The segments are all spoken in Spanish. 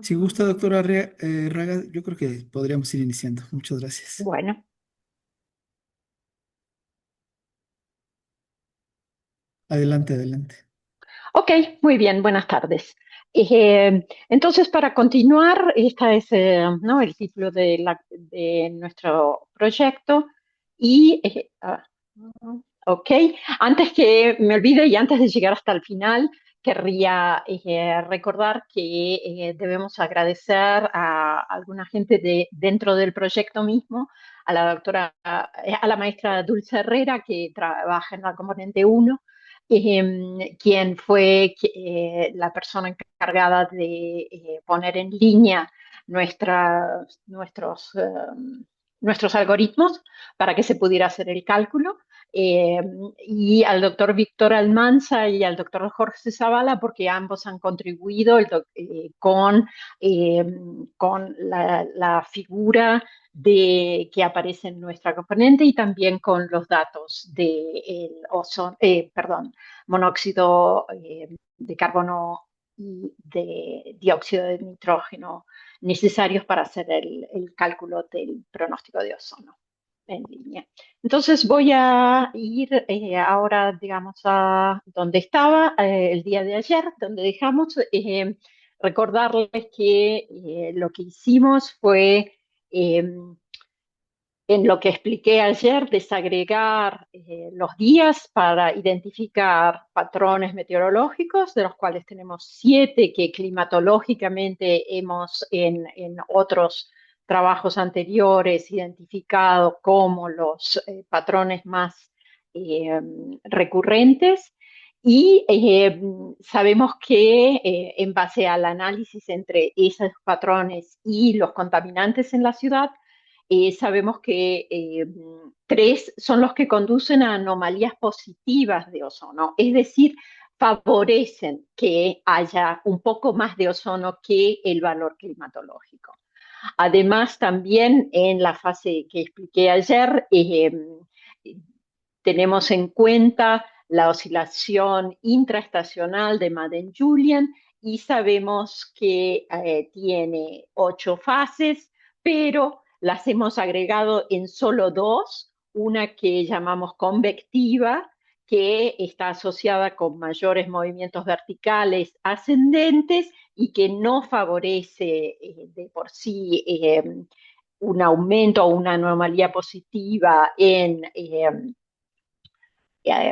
Si gusta, Ujú. doctora Raga, yo creo que podríamos ir iniciando. Muchas gracias. Bueno, Adelante, adelante. ok, muy bien, buenas tardes. Entonces, para continuar, esta es ¿no? el título de nuestro proyecto. Y, ok, antes que me olvide y antes de llegar hasta el final, querría recordar que debemos agradecer a alguna gente dentro del proyecto mismo, a la doctora, a la maestra Dulce Herrera, que trabaja en la componente uno, quien fue la persona encargada de poner en línea nuestros algoritmos para que se pudiera hacer el cálculo, eh, y al doctor Víctor Almanza y al doctor Jorge Zavala, porque ambos han contribuido eh, con la figura que aparece en nuestra componente y también con los datos de perdón, monóxido de carbono y de dióxido de nitrógeno necesarios para hacer el cálculo del pronóstico de ozono en línea. Entonces voy a ir ahora, digamos, a donde estaba el día de ayer, donde dejamos, recordarles que lo que hicimos fue eh, en lo que expliqué ayer, desagregar los días para identificar patrones meteorológicos, de los cuales tenemos 7 que climatológicamente hemos en otros trabajos anteriores identificado como los patrones más eh, recurrentes. Y sabemos que en base al análisis entre esos patrones y los contaminantes en la ciudad, sabemos que 3 son los que conducen a anomalías positivas de ozono, es decir, favorecen que haya un poco más de ozono que el valor climatológico. Además, también en la fase que expliqué ayer, tenemos en cuenta la oscilación intraestacional de Madden-Julian y sabemos que tiene 8 fases, pero las hemos agregado en solo 2, una que llamamos convectiva, que está asociada con mayores movimientos verticales ascendentes y que no favorece de por sí un aumento o una anomalía positiva en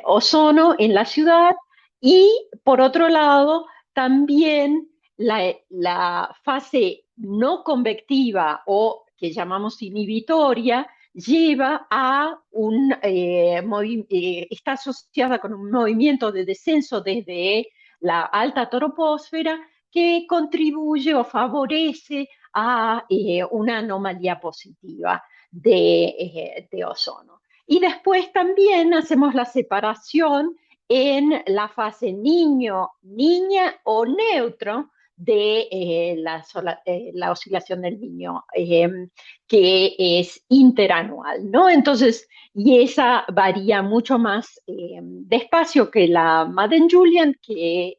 ozono en la ciudad. Y por otro lado, también la fase no convectiva o que llamamos inhibitoria lleva a está asociada con un movimiento de descenso desde la alta troposfera que contribuye o favorece a una anomalía positiva de ozono. Y después también hacemos la separación en la fase niño, niña o neutro de la oscilación del niño, que es interanual, ¿no? Entonces, y esa varía mucho más despacio que la Madden-Julian, que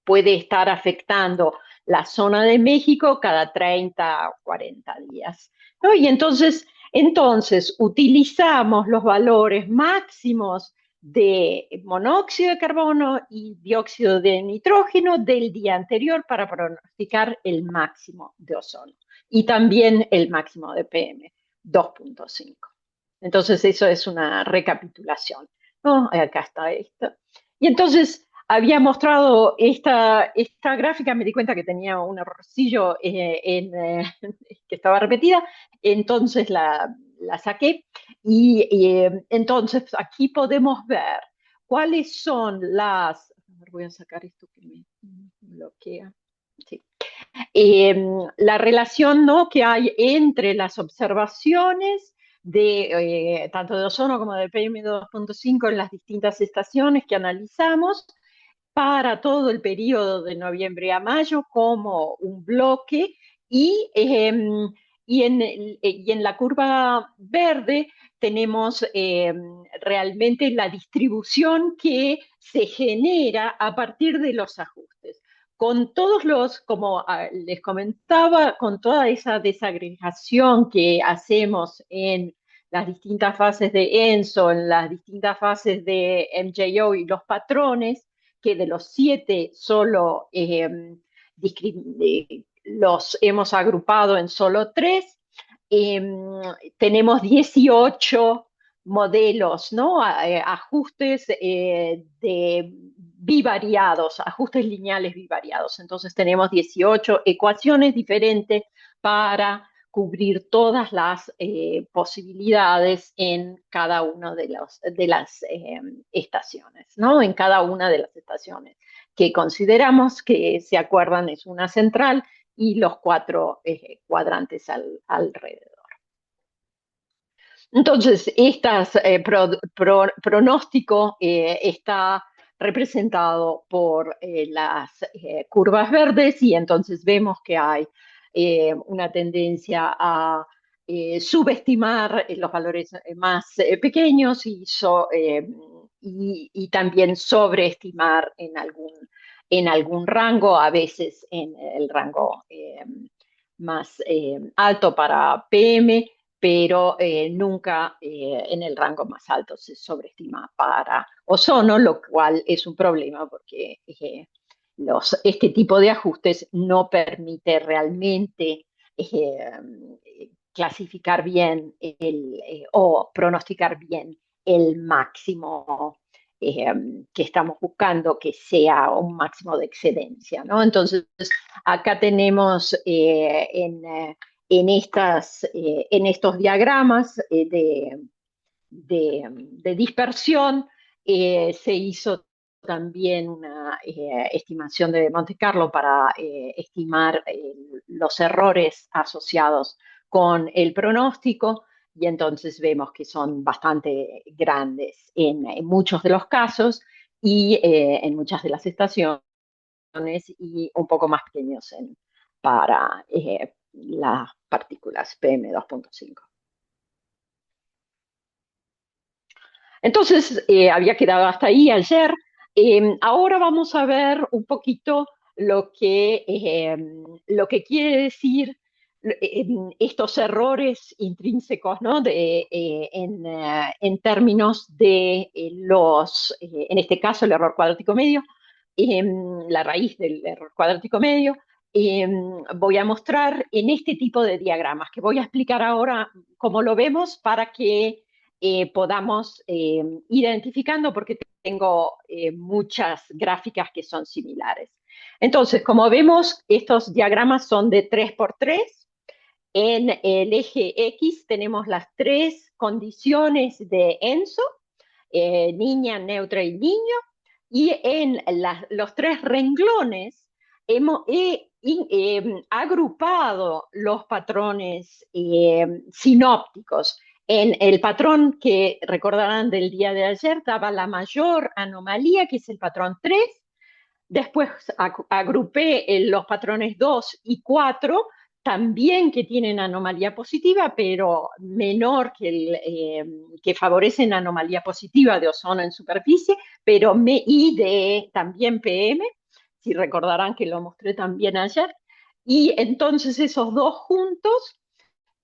puede estar afectando la zona de México cada 30 o 40 días, ¿no? Y entonces, utilizamos los valores máximos de monóxido de carbono y dióxido de nitrógeno del día anterior para pronosticar el máximo de ozono y también el máximo de PM 2.5. Entonces, eso es una recapitulación, ¿no? Acá está esto. Y entonces, había mostrado esta gráfica, me di cuenta que tenía un errorcillo que estaba repetida, entonces la saqué y entonces aquí podemos ver cuáles son a ver, voy a sacar esto que me bloquea. Sí. La relación, ¿no?, que hay entre las observaciones tanto de ozono como de PM2.5 en las distintas estaciones que analizamos para todo el periodo de noviembre a mayo como un bloque. Y, eh, y, en, y en la curva verde tenemos realmente la distribución que se genera a partir de los ajustes. con todos como les comentaba, con toda esa desagregación que hacemos en las distintas fases de ENSO, en las distintas fases de MJO y los patrones, que de los 7 solo los hemos agrupado en solo 3. eh, Tenemos 18 modelos, ¿no? Ajustes bivariados, ajustes lineales bivariados. Entonces tenemos 18 ecuaciones diferentes para cubrir todas las posibilidades en cada una de las estaciones, ¿no? En cada una de las estaciones que consideramos que, se acuerdan, es una central y los 4 cuadrantes alrededor. Entonces, este pronóstico está representado por las curvas verdes, y entonces vemos que hay una tendencia a subestimar los valores más pequeños y también sobreestimar en algún rango, a veces en el rango más alto para PM, pero nunca en el rango más alto se sobreestima para ozono, lo cual es un problema porque este tipo de ajustes no permite realmente clasificar bien o pronosticar bien el máximo eh, que estamos buscando, que sea un máximo de excedencia, ¿no? Entonces, acá tenemos en estos diagramas de dispersión, se hizo también una estimación de Monte Carlo para estimar los errores asociados con el pronóstico, y entonces vemos que son bastante grandes en muchos de los casos y en muchas de las estaciones, y un poco más pequeños para las partículas PM2.5. Entonces, había quedado hasta ahí ayer. Ahora vamos a ver un poquito lo que quiere decir estos errores intrínsecos, ¿no? En términos de en este caso, el error cuadrático medio, la raíz del error cuadrático medio. Voy a mostrar en este tipo de diagramas, que voy a explicar ahora cómo lo vemos para que podamos identificando, porque tengo muchas gráficas que son similares. Entonces, como vemos, estos diagramas son de 3x3. En el eje X tenemos las 3 condiciones de ENSO, niña, neutra y niño, y en los 3 renglones he agrupado los patrones sinópticos. En el patrón que recordarán del día de ayer daba la mayor anomalía, que es el patrón 3. Después agrupé los patrones 2 y 4, también que tienen anomalía positiva, pero menor que favorecen anomalía positiva de ozono en superficie, y de también PM, si recordarán que lo mostré también ayer. Y entonces esos dos juntos,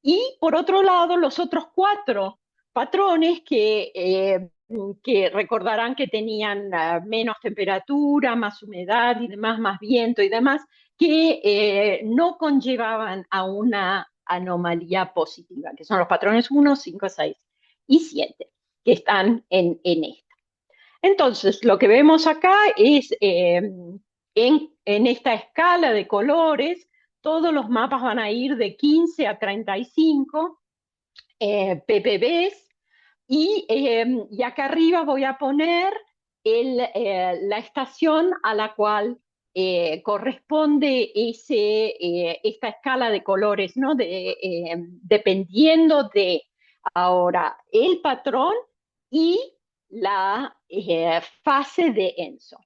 y por otro lado los otros 4 patrones que recordarán que tenían menos temperatura, más humedad y demás, más viento y demás, que no conllevaban a una anomalía positiva, que son los patrones 1, 5, 6 y 7, que están en esta. Entonces, lo que vemos acá es en esta escala de colores, todos los mapas van a ir de 15 a 35 ppbs, y acá arriba voy a poner la estación a la cual corresponde esta escala de colores, ¿no? Dependiendo de ahora el patrón y la fase de ENSO.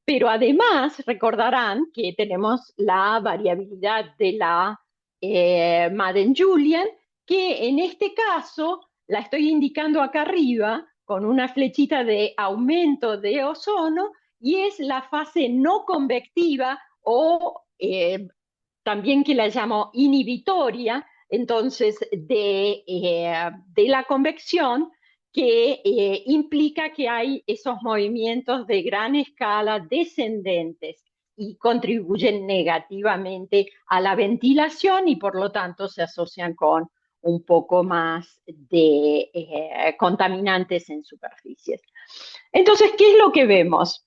Pero además recordarán que tenemos la variabilidad de la Madden-Julian, que en este caso la estoy indicando acá arriba con una flechita de aumento de ozono, y es la fase no convectiva o también que la llamo inhibitoria, entonces de la convección, que implica que hay esos movimientos de gran escala descendentes y contribuyen negativamente a la ventilación y por lo tanto se asocian con un poco más de contaminantes en superficies. Entonces, ¿qué es lo que vemos?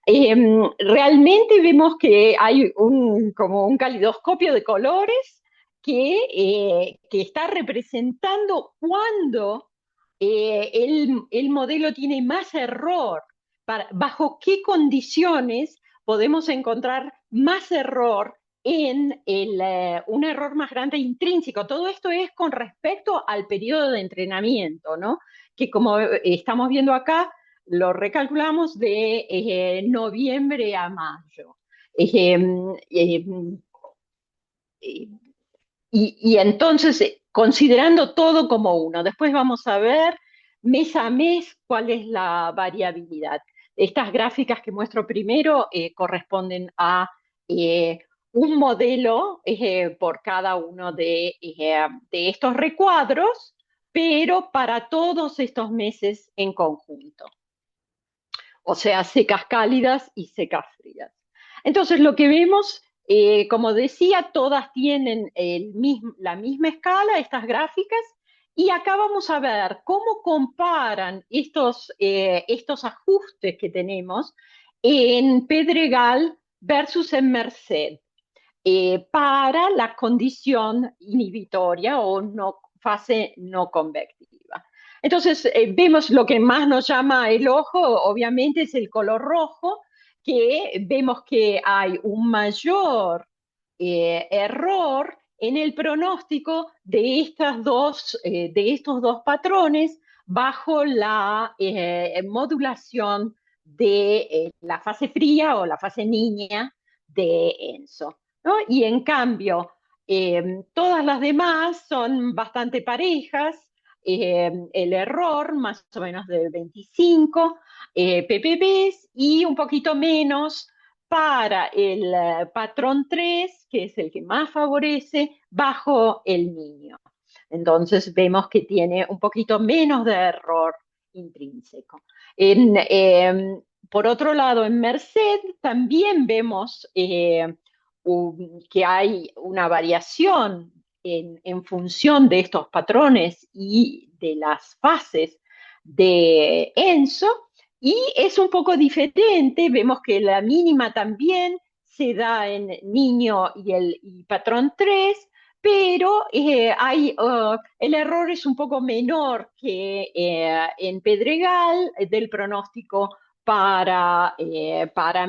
Realmente vemos que hay como un calidoscopio de colores que está representando cuando el modelo tiene más error, bajo qué condiciones podemos encontrar más error en un error más grande intrínseco. Todo esto es con respecto al periodo de entrenamiento, ¿no? Que como estamos viendo acá, lo recalculamos de noviembre a mayo. Eh, eh, eh, y entonces, considerando todo como uno, después vamos a ver mes a mes cuál es la variabilidad. Estas gráficas que muestro primero corresponden a un modelo por cada uno de estos recuadros, pero para todos estos meses en conjunto, o sea, secas cálidas y secas frías. Entonces, lo que vemos, como decía, todas tienen la misma escala, estas gráficas, y acá vamos a ver cómo comparan estos ajustes que tenemos en Pedregal versus en Merced para la condición inhibitoria o fase no convectiva. Entonces, vemos lo que más nos llama el ojo, obviamente, es el color rojo, que vemos que hay un mayor error en el pronóstico de estos dos patrones bajo la modulación de la fase fría o la fase niña de ENSO, ¿no? Y en cambio, todas las demás son bastante parejas, el error más o menos de 25 ppb y un poquito menos para el patrón 3, que es el que más favorece, bajo el niño. Entonces vemos que tiene un poquito menos de error intrínseco. Por otro lado, en Merced también vemos que hay una variación en función de estos patrones y de las fases de ENSO, y es un poco diferente, vemos que la mínima también se da en niño y patrón 3, pero el error es un poco menor que en Pedregal del pronóstico para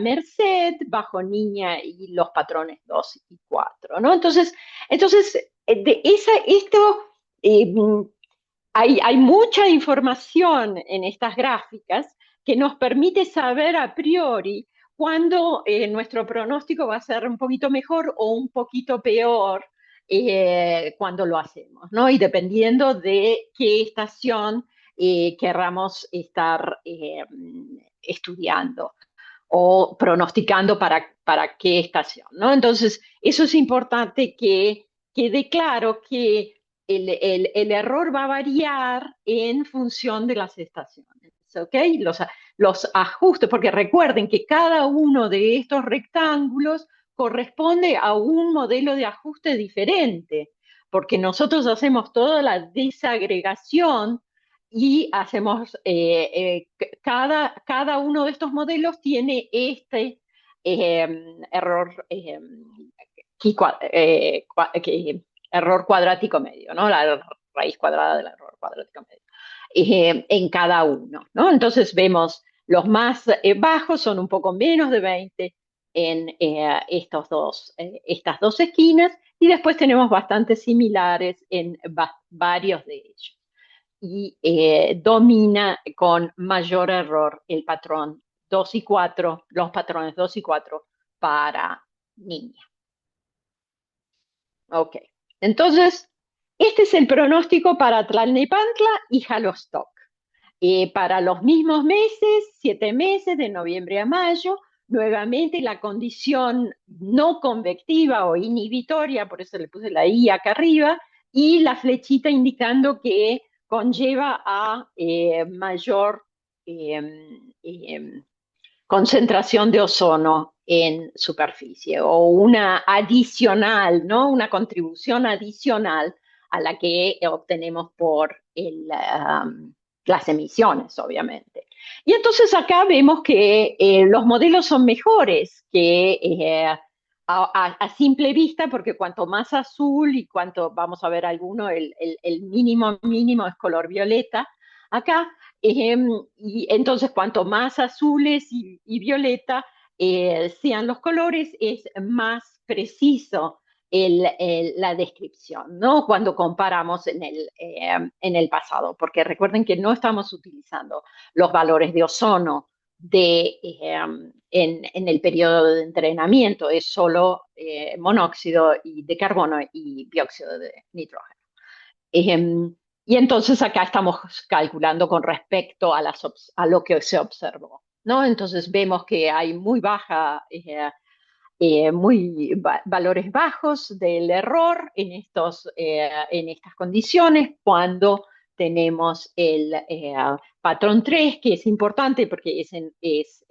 Merced, bajo niña y los patrones 2 y 4, ¿no? Entonces eh, hay mucha información en estas gráficas que nos permite saber a priori cuándo nuestro pronóstico va a ser un poquito mejor o un poquito peor cuando lo hacemos, ¿no? Y dependiendo de qué estación querramos estar estudiando o pronosticando para qué estación, ¿no? Entonces, eso es importante que quede claro que el error va a variar en función de las estaciones, ¿ok? Los ajustes, porque recuerden que cada uno de estos rectángulos corresponde a un modelo de ajuste diferente, porque nosotros hacemos toda la desagregación y hacemos, cada uno de estos modelos tiene error, error cuadrático medio, ¿no? La raíz cuadrada del error cuadrático medio, en cada uno, ¿no? Entonces vemos los más bajos son un poco menos de 20 en estas dos esquinas, y después tenemos bastante similares en varios de ellos. Y domina con mayor error el patrón 2 y 4, los patrones 2 y 4 para niña. Ok, entonces, este es el pronóstico para Tlalnepantla y Jalostoc. Para los mismos meses, 7 meses, de noviembre a mayo, nuevamente la condición no convectiva o inhibitoria, por eso le puse la I acá arriba, y la flechita indicando que conlleva a mayor eh, eh, concentración de ozono en superficie o una adicional, ¿no? Una contribución adicional a la que obtenemos por las emisiones, obviamente. Y entonces acá vemos que los modelos son mejores que a simple vista, porque cuanto más azul y cuanto, vamos a ver alguno, el mínimo mínimo es color violeta. Acá eh, y entonces, cuanto más azules y violeta sean los colores, es más preciso la descripción, ¿no? Cuando comparamos en el pasado, porque recuerden que no estamos utilizando los valores de ozono en el periodo de entrenamiento, es solo monóxido de carbono y dióxido de nitrógeno. Eh, y entonces acá estamos calculando con respecto a lo que se observó, ¿no? Entonces vemos que hay muy baja, valores bajos del error en estas condiciones cuando tenemos el patrón 3, que es importante porque es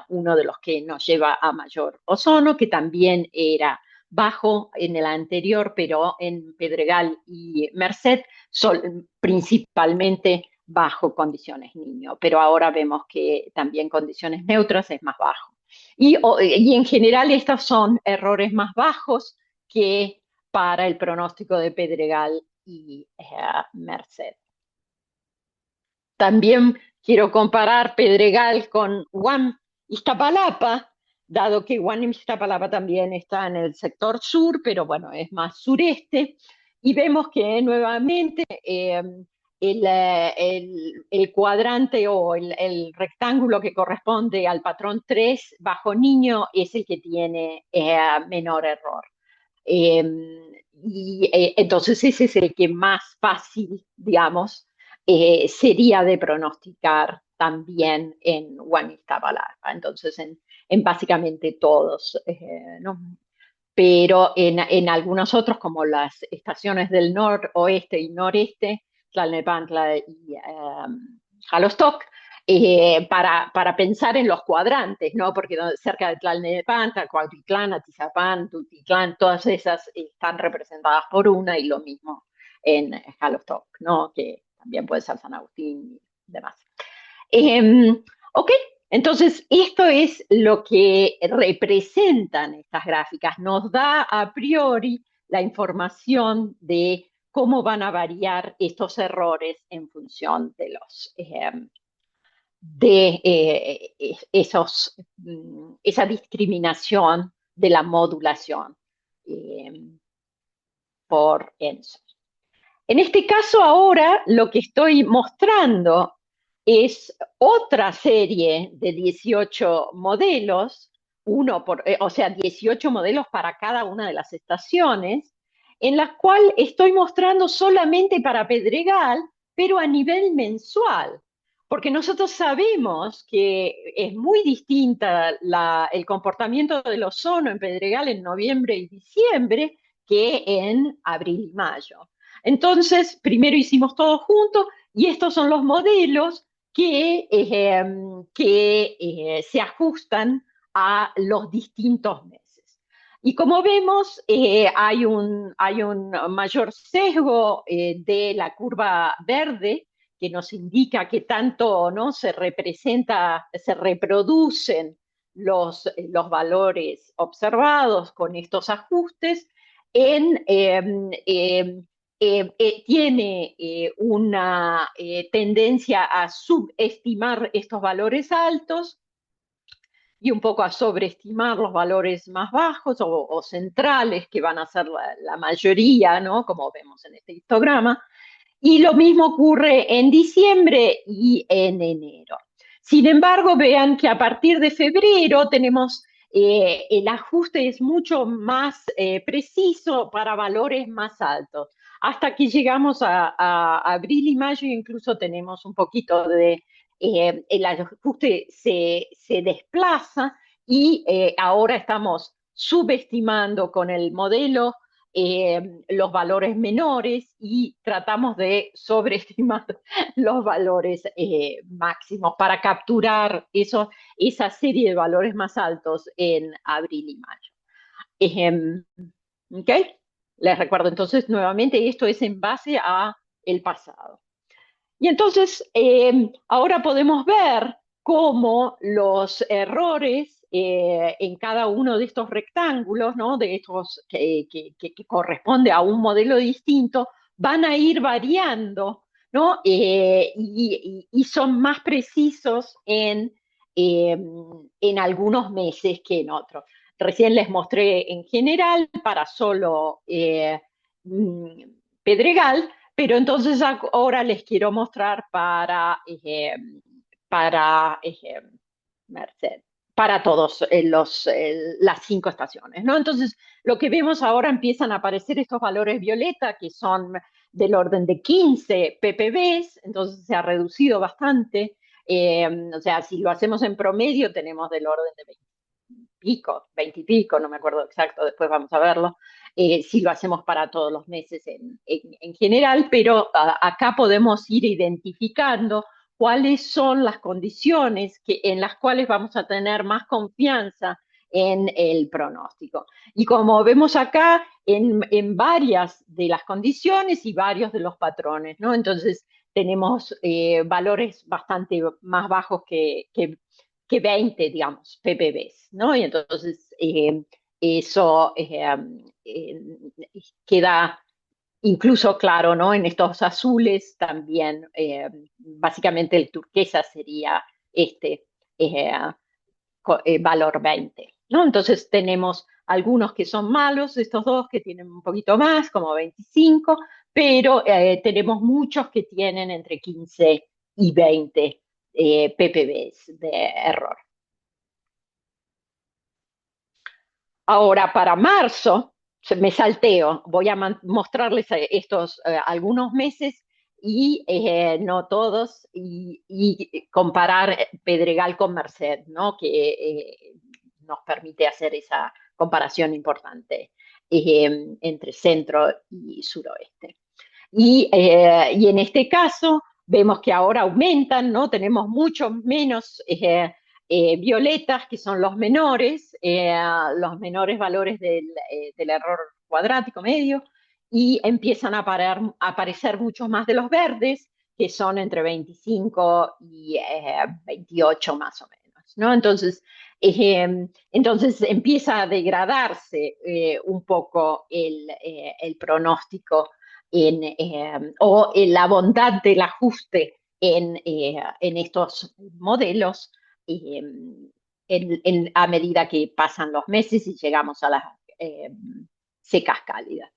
uno de los que nos lleva a mayor ozono, que también era bajo en el anterior, pero en Pedregal y Merced, principalmente bajo condiciones niño, pero ahora vemos que también condiciones neutras es más bajo. Y en general estos son errores más bajos que para el pronóstico de Pedregal y Merced. También quiero comparar Pedregal con Guam Iztapalapa, dado que Guam Iztapalapa también está en el sector sur, pero bueno, es más sureste, y vemos que nuevamente el cuadrante o el rectángulo que corresponde al patrón 3 bajo niño es el que tiene menor error. Eh, entonces ese es el que más fácil, digamos, sería de pronosticar también en Guaniztapalarpa. Entonces en básicamente todos, ¿no? Pero en algunos otros, como las estaciones del noroeste y noreste, Tlalnepantla y Jalostoc, para pensar en los cuadrantes, ¿no? Porque cerca de Tlalnepantla, Cuautitlán, Atizapán, Tultitlán, todas esas están representadas por una y lo mismo en Jalostoc, ¿no? Que también puede ser San Agustín y demás. Ok, entonces esto es lo que representan estas gráficas. Nos da a priori la información de cómo van a variar estos errores en función de esa discriminación de la modulación eh, por ENSO. En este caso ahora lo que estoy mostrando es otra serie de 18 modelos, o sea, 18 modelos para cada una de las estaciones, en las cuales estoy mostrando solamente para Pedregal, pero a nivel mensual, porque nosotros sabemos que es muy distinta el comportamiento del ozono en Pedregal en noviembre y diciembre que en abril y mayo. Entonces, primero hicimos todo junto y estos son los modelos que se ajustan a los distintos meses. Y como vemos, hay un mayor sesgo de la curva verde que nos indica que tanto, ¿no?, se reproducen los valores observados con estos ajustes en tiene una tendencia a subestimar estos valores altos y un poco a sobreestimar los valores más bajos o centrales, que van a ser la mayoría, ¿no? Como vemos en este histograma. Y lo mismo ocurre en diciembre y en enero. Sin embargo, vean que a partir de febrero tenemos el ajuste es mucho más preciso para valores más altos. Hasta que llegamos a abril y mayo, incluso tenemos un poquito el ajuste se desplaza y ahora estamos subestimando con el modelo los valores menores y tratamos de sobreestimar los valores máximos para capturar esa serie de valores más altos en abril y mayo. Eh, ¿Ok? Les recuerdo entonces nuevamente, esto es en base a el pasado. Y entonces ahora podemos ver cómo los errores en cada uno de estos rectángulos, ¿no? De estos que corresponde a un modelo distinto, van a ir variando, ¿no? Y son más precisos eh, en algunos meses que en otros. Recién les mostré en general para solo Pedregal, pero entonces ahora les quiero mostrar para Merced, para todos las 5 estaciones, ¿no? Entonces, lo que vemos ahora empiezan a aparecer estos valores violeta que son del orden de 15 ppb, entonces se ha reducido bastante. O sea, si lo hacemos en promedio, tenemos del orden de 20 pico, 20 y pico, no me acuerdo exacto, después vamos a verlo, si lo hacemos para todos los meses en general, pero acá podemos ir identificando cuáles son las condiciones en las cuales vamos a tener más confianza en el pronóstico. Y como vemos acá, en varias de las condiciones y varios de los patrones, ¿no? Entonces, tenemos valores bastante más bajos que 20, digamos, ppb, ¿no? Y entonces eso eh, queda incluso claro, ¿no? En estos azules también, básicamente el turquesa sería este eh, valor 20, ¿no? Entonces tenemos algunos que son malos, estos dos que tienen un poquito más, como 25, pero tenemos muchos que tienen entre 15 y 20 ppb de error. Ahora, para marzo, me salteo, voy a mostrarles estos algunos meses y no todos, y comparar Pedregal con Merced, ¿no? Que nos permite hacer esa comparación importante entre centro y suroeste. Y en este caso vemos que ahora aumentan, ¿no? Tenemos mucho menos violetas, que son los menores valores del error cuadrático medio, y empiezan a aparecer muchos más de los verdes, que son entre 25 y 28 más o menos, ¿no? Entonces empieza a degradarse un poco el pronóstico o en la bondad del ajuste en estos modelos eh, a medida que pasan los meses y llegamos a las eh, secas cálidas.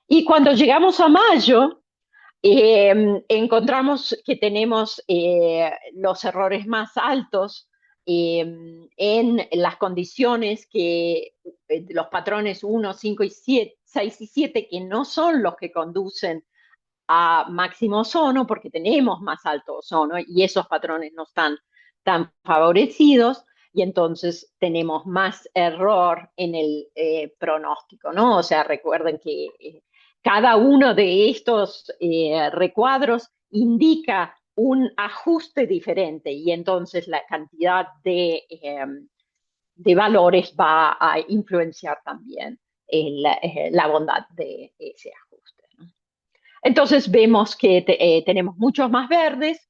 Y cuando llegamos a mayo, encontramos que tenemos los errores más altos en las condiciones los patrones 1, 5 y 7, 6 y 7, que no son los que conducen a máximo ozono, porque tenemos más alto ozono y esos patrones no están tan favorecidos, y entonces tenemos más error en el pronóstico, ¿no? O sea, recuerden que cada uno de estos recuadros indica un ajuste diferente, y entonces la cantidad de valores va a influenciar también la bondad de ese ajuste, ¿no? Entonces vemos que tenemos muchos más verdes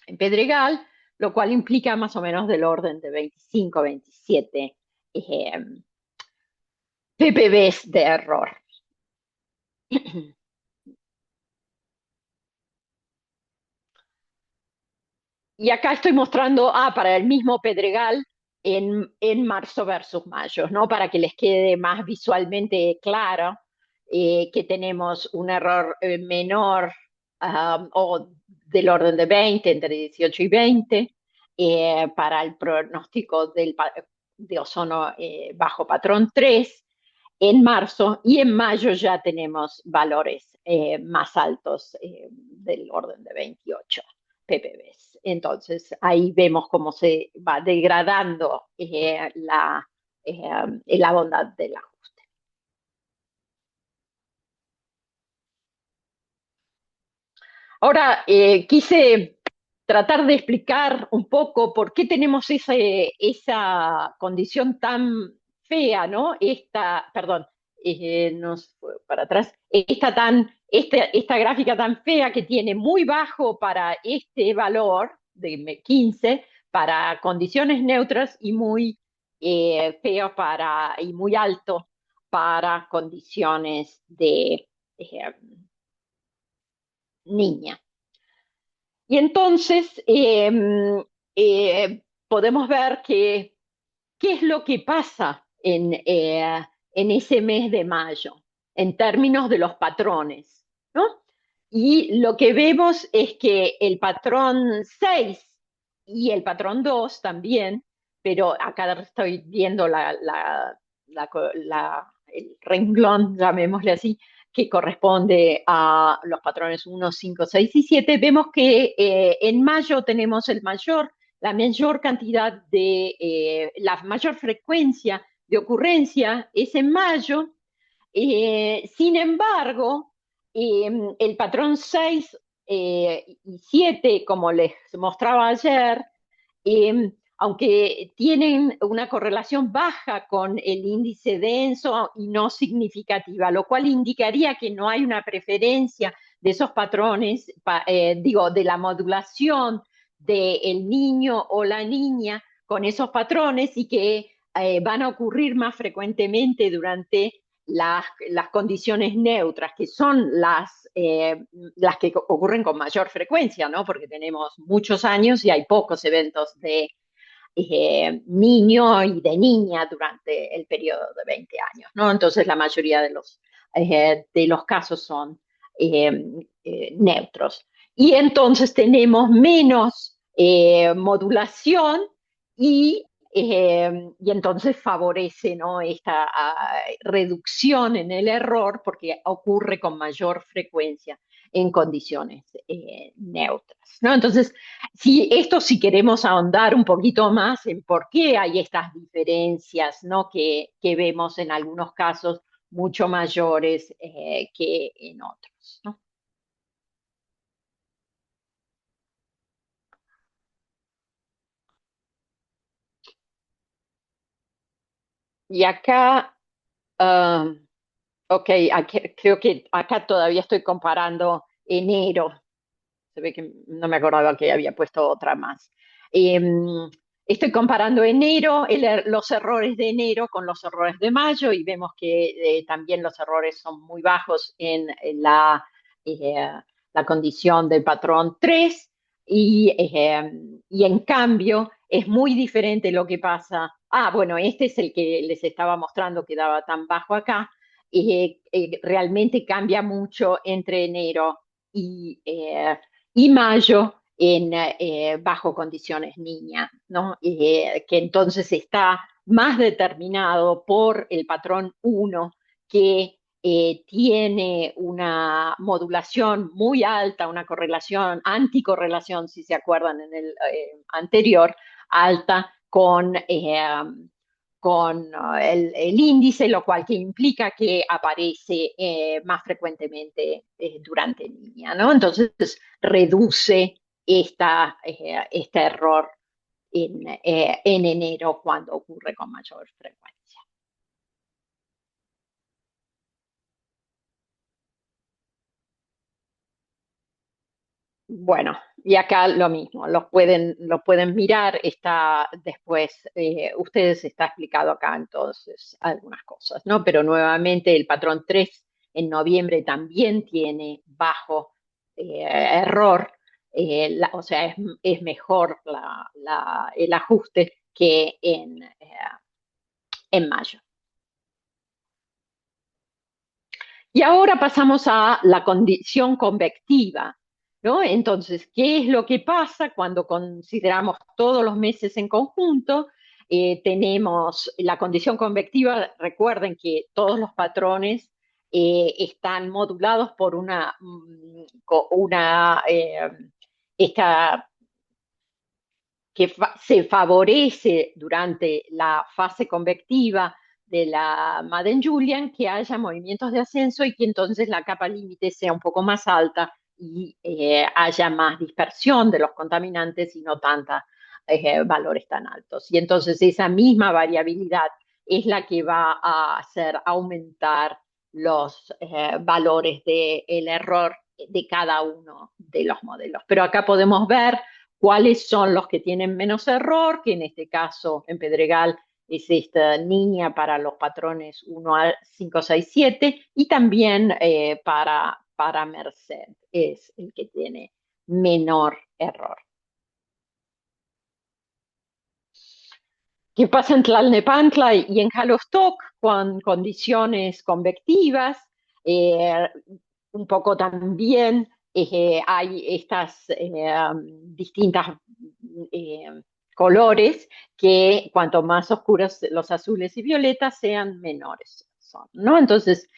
en Pedregal, lo cual implica más o menos del orden de 25, 27 eh, ppb de error. Y acá estoy mostrando, para el mismo Pedregal en marzo versus mayo, ¿no? Para que les quede más visualmente claro que tenemos un error menor o del orden de 20, entre 18 y 20, para el pronóstico de ozono bajo patrón 3 en marzo, y en mayo ya tenemos valores más altos del orden de 28 ppb. Entonces, ahí vemos cómo se va degradando la bondad del ajuste. Ahora, quise tratar de explicar un poco por qué tenemos esa condición tan fea, ¿no? Perdón, nos fue para atrás, esta gráfica tan fea que tiene muy bajo para este valor de 15 para condiciones neutras y muy feo y muy alto para condiciones de niña. Y entonces podemos ver qué es lo que pasa en ese mes de mayo en términos de los patrones, ¿no? Y lo que vemos es que el patrón 6 y el patrón 2 también, pero acá estoy viendo el renglón, llamémosle así, que corresponde a los patrones 1, 5, 6 y 7, vemos que en mayo tenemos la mayor cantidad la mayor frecuencia de ocurrencia es en mayo. Sin embargo, el patrón 6 y 7, como les mostraba ayer, aunque tienen una correlación baja con el índice denso y no significativa, lo cual indicaría que no hay una preferencia de esos patrones, de la modulación del niño o la niña con esos patrones y que van a ocurrir más frecuentemente durante las condiciones neutras, que son las que ocurren con mayor frecuencia, ¿no? Porque tenemos muchos años y hay pocos eventos de niño y de niña durante el periodo de 20 años, ¿no? Entonces la mayoría de los casos son neutros. Y entonces tenemos menos modulación y entonces favorece, ¿no? esta reducción en el error porque ocurre con mayor frecuencia en condiciones neutras, ¿no? Entonces, si queremos ahondar un poquito más en por qué hay estas diferencias, ¿no? que vemos en algunos casos mucho mayores que en otros, ¿no? Y acá, um, ok, creo que acá todavía estoy comparando enero. Se ve que no me acordaba que había puesto otra más. Eh, Estoy comparando los errores de enero con los errores de mayo y vemos que también los errores son muy bajos en eh, la condición del patrón 3 y en cambio es muy diferente lo que pasa. Ah, bueno, este es el que les estaba mostrando que daba tan bajo acá. Realmente cambia mucho entre enero y mayo bajo condiciones niña, ¿no? Que entonces está más determinado por el patrón 1 que tiene una modulación muy alta, una correlación, anticorrelación, si se acuerdan en el anterior, alta con el índice, lo cual que implica que aparece más frecuentemente durante niña, ¿no? Entonces reduce este error en enero cuando ocurre con mayor frecuencia. Bueno, y acá lo mismo, lo pueden mirar, está después, ustedes está explicado acá entonces algunas cosas, ¿no? Pero nuevamente el patrón 3 en noviembre también tiene bajo error, o sea, es mejor el ajuste que en mayo. Y ahora pasamos a la condición convectiva, ¿no? Entonces, ¿qué es lo que pasa cuando consideramos todos los meses en conjunto? Tenemos la condición convectiva, recuerden que todos los patrones están modulados por una esta se favorece durante la fase convectiva de la Madden-Julian que haya movimientos de ascenso y que entonces la capa límite sea un poco más alta y haya más dispersión de los contaminantes y no tantos valores tan altos. Y entonces esa misma variabilidad es la que va a hacer aumentar los valores del error de cada uno de los modelos. Pero acá podemos ver cuáles son los que tienen menos error, que en este caso en Pedregal es esta niña para los patrones 1 al 5, 6, 7 y también para Merced es el que tiene menor error. ¿Qué pasa en Tlalnepantla y en Jalostoc con condiciones convectivas? Eh, un poco también hay estas distintas eh, colores que cuanto más oscuros los azules y violetas sean menores son, ¿no? Entonces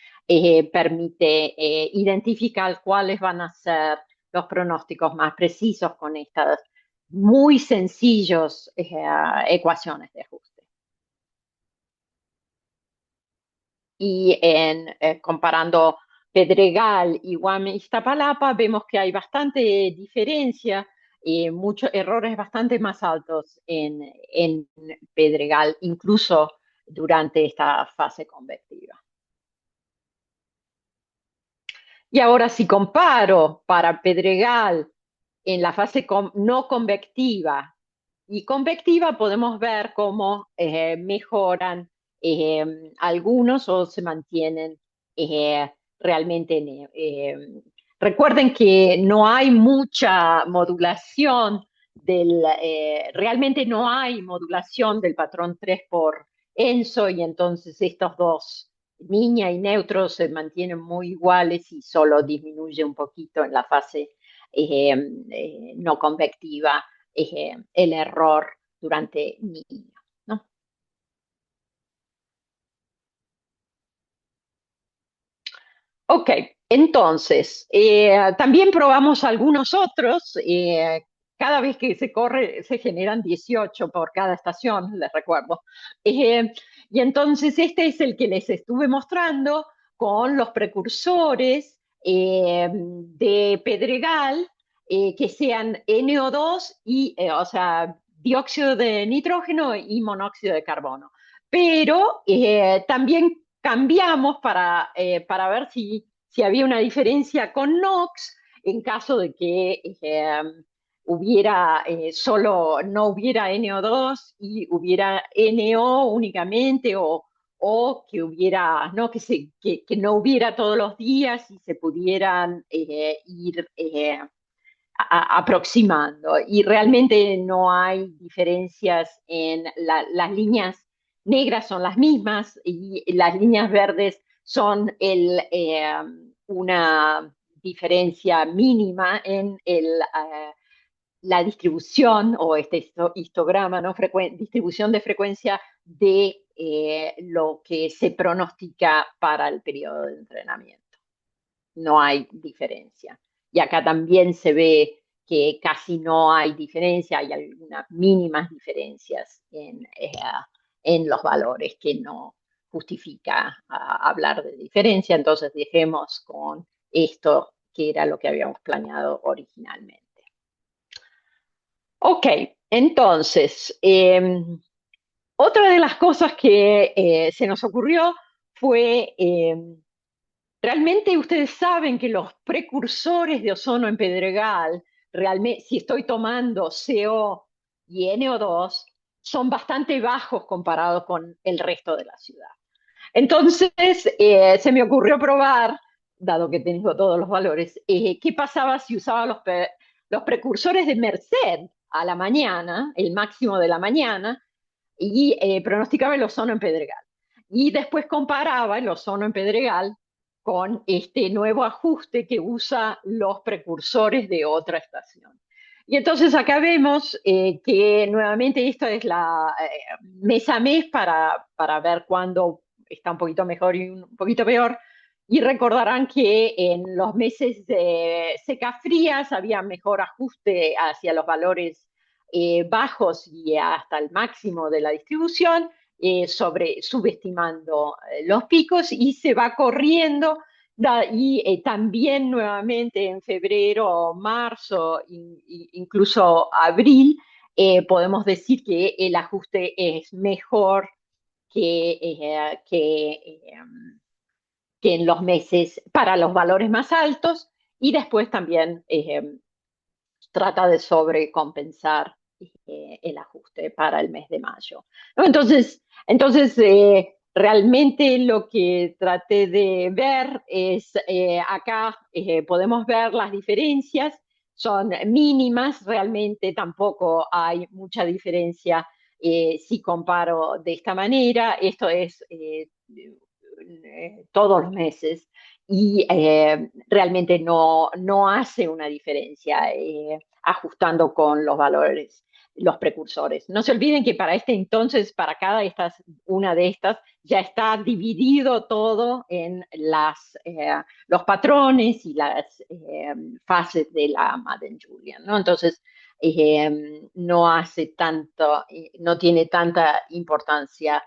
permite identificar cuáles van a ser los pronósticos más precisos con estas muy sencillos ecuaciones de ajuste. Y comparando Pedregal y Guam Iztapalapa, vemos que hay bastante diferencia, muchos errores bastante más altos en Pedregal, incluso durante esta fase convectiva. Y ahora si comparo para Pedregal en la fase no convectiva y convectiva, podemos ver cómo mejoran algunos o se mantienen realmente. Recuerden que no hay mucha modulación realmente no hay modulación del patrón 3 por ENSO y entonces estos dos niña y neutro se mantienen muy iguales y solo disminuye un poquito en la fase no convectiva el error durante niño, ¿no? Ok, entonces, también probamos algunos otros. Cada vez que se corre, se generan 18 por cada estación, les recuerdo. Y entonces, este es el que les estuve mostrando con los precursores de Pedregal, que sean NO2 y, o sea, dióxido de nitrógeno y monóxido de carbono. Pero también cambiamos para ver si había una diferencia con NOx en caso de que hubiera solo, no hubiera NO2 y hubiera NO únicamente o que hubiera, no, que no hubiera todos los días y se pudieran ir aproximando. Y realmente no hay diferencias en las líneas negras son las mismas y las líneas verdes son una diferencia mínima en la distribución o este histograma, ¿no? Distribución de frecuencia de lo que se pronostica para el periodo de entrenamiento. No hay diferencia. Y acá también se ve que casi no hay diferencia, hay algunas mínimas diferencias en los valores que no justifica hablar de diferencia, entonces dejemos con esto que era lo que habíamos planeado originalmente. Ok, entonces, otra de las cosas que se nos ocurrió fue realmente ustedes saben que los precursores de ozono en Pedregal, realmente, si estoy tomando CO y NO2, son bastante bajos comparados con el resto de la ciudad. Entonces, se me ocurrió probar, dado que tengo todos los valores, qué pasaba si usaba los precursores de Merced a la mañana, el máximo de la mañana, y pronosticaba el ozono en Pedregal. Y después comparaba el ozono en Pedregal con este nuevo ajuste que usa los precursores de otra estación. Y entonces acá vemos que nuevamente esto es la mes a mes para ver cuándo está un poquito mejor y un poquito peor. Y recordarán que en los meses de secas frías había mejor ajuste hacia los valores bajos y hasta el máximo de la distribución, subestimando los picos, y se va corriendo. Y también nuevamente en febrero, marzo, incluso abril, podemos decir que el ajuste es mejor que, que en los meses para los valores más altos, y después también trata de sobrecompensar el ajuste para el mes de mayo. ¿No? Entonces, realmente lo que traté de ver es, acá podemos ver las diferencias, son mínimas, realmente tampoco hay mucha diferencia si comparo de esta manera. Esto es todos los meses, y realmente no hace una diferencia ajustando con los valores, los precursores. No se olviden que para este entonces, para una de estas, ya está dividido todo en los patrones y las fases de la Madden-Julian, ¿no? Entonces, no hace tanto, no tiene tanta importancia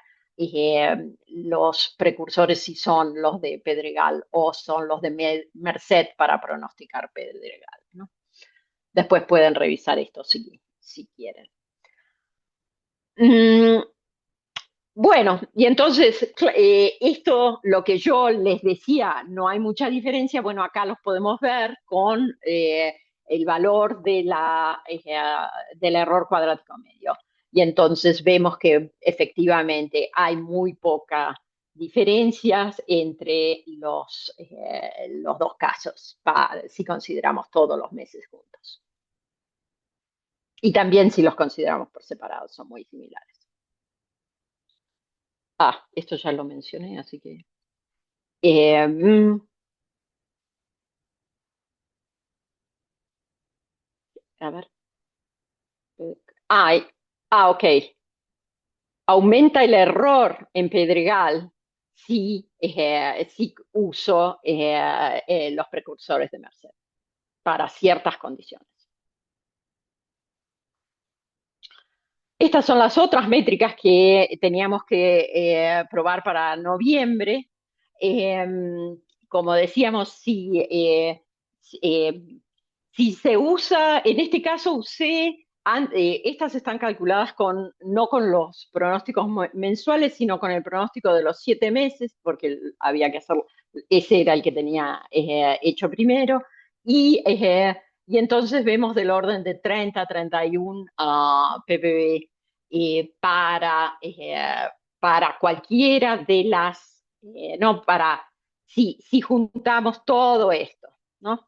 los precursores, si son los de Pedregal o son los de Merced, para pronosticar Pedregal, ¿no? Después pueden revisar esto si quieren. Bueno, y entonces esto, lo que yo les decía, no hay mucha diferencia. Bueno, acá los podemos ver con el valor del error cuadrático medio. Y entonces vemos que efectivamente hay muy pocas diferencias entre los dos casos, si consideramos todos los meses juntos. Y también si los consideramos por separado, son muy similares. Esto ya lo mencioné, así que... eh, mm, a ver. eh, ah, eh, ok. Aumenta el error en Pedregal si uso los precursores de Merced para ciertas condiciones. Estas son las otras métricas que teníamos que probar para noviembre. Eh, Como decíamos, si se usa, en este caso estas están calculadas no con los pronósticos mensuales, sino con el pronóstico de los 7 meses, porque había que hacerlo, ese era el que tenía hecho primero, y entonces vemos del orden de 30 a 31 ppb para cualquiera de no, si juntamos todo esto, ¿no?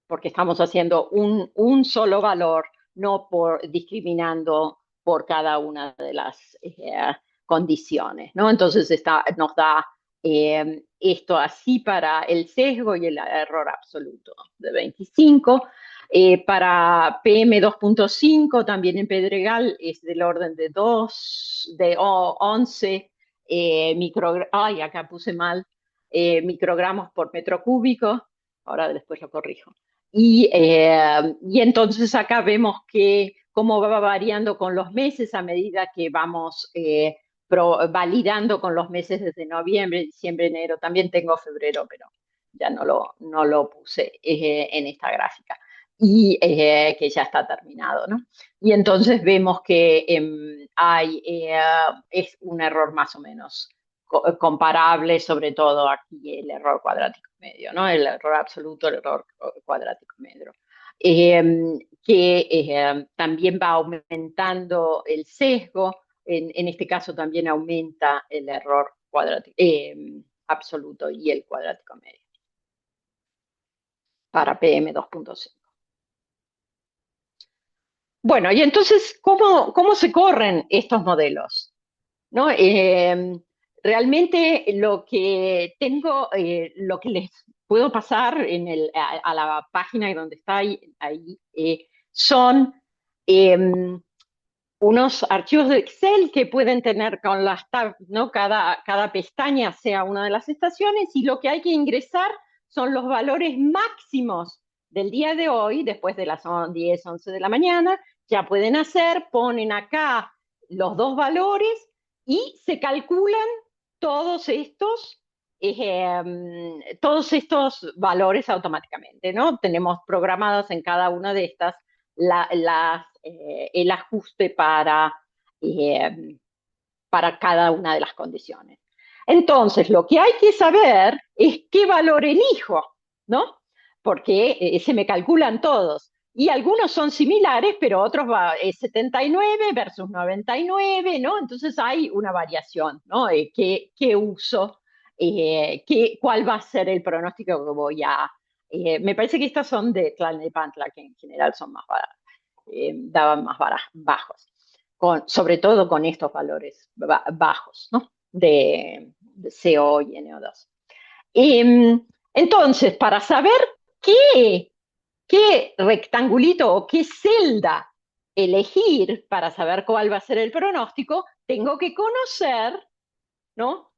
Porque estamos haciendo un solo valor, no discriminando por cada una de las condiciones, ¿no? Entonces nos da esto así para el sesgo y el error absoluto de 25. Para PM2.5, también en Pedregal, es del orden de 11 acá puse mal, microgramos por metro cúbico. Ahora después lo corrijo. Y entonces acá vemos cómo va variando con los meses a medida que vamos validando con los meses desde noviembre, diciembre, enero. También tengo febrero, pero ya no lo puse en esta gráfica. Y que ya está terminado, ¿no? Y entonces vemos que es un error más o menos comparable, sobre todo aquí el error cuadrático medio, ¿no? El error absoluto, el error cuadrático medio. Que también va aumentando el sesgo, en este caso también aumenta el error cuadrático absoluto y el cuadrático medio para PM2.5. Bueno, y entonces, ¿cómo se corren estos modelos? ¿No? Realmente lo que tengo, lo que les puedo pasar a la página donde está ahí son unos archivos de Excel que pueden tener con las tabs, ¿no? Cada pestaña sea una de las estaciones, y lo que hay que ingresar son los valores máximos del día de hoy, después de las 10, 11 de la mañana, ya pueden hacer, ponen acá los dos valores y se calculan todos todos estos valores automáticamente, ¿no? Tenemos programadas en cada una de estas el ajuste eh, para cada una de las condiciones. Entonces, lo que hay que saber es qué valor elijo, ¿no? Porque se me calculan todos. Y algunos son similares, pero otros es 79 versus 99, ¿no? Entonces hay una variación, ¿no? ¿Qué uso? ¿Cuál va a ser el pronóstico que voy a...? Me parece que estas son de Tlalnepantla, que en general son más baratas, daban más bajos sobre todo con estos valores bajos, ¿no? De CO y NO2. Entonces, para saber qué, qué rectangulito o qué celda elegir para saber cuál va a ser el pronóstico, tengo que conocer, ¿no?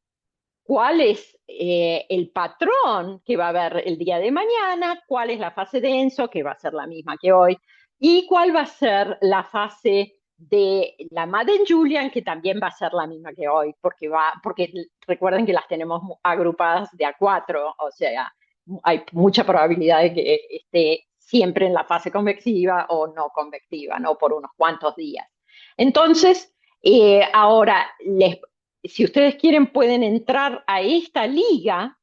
Cuál es el patrón que va a haber el día de mañana, cuál es la fase denso, que va a ser la misma que hoy, y cuál va a ser la fase de la Madden-Julian, que también va a ser la misma que hoy, porque recuerden que las tenemos agrupadas de a cuatro, o sea, hay mucha probabilidad de que esté siempre en la fase convectiva o no convectiva, ¿no? Por unos cuantos días. Entonces, ahora si ustedes quieren, pueden entrar a esta liga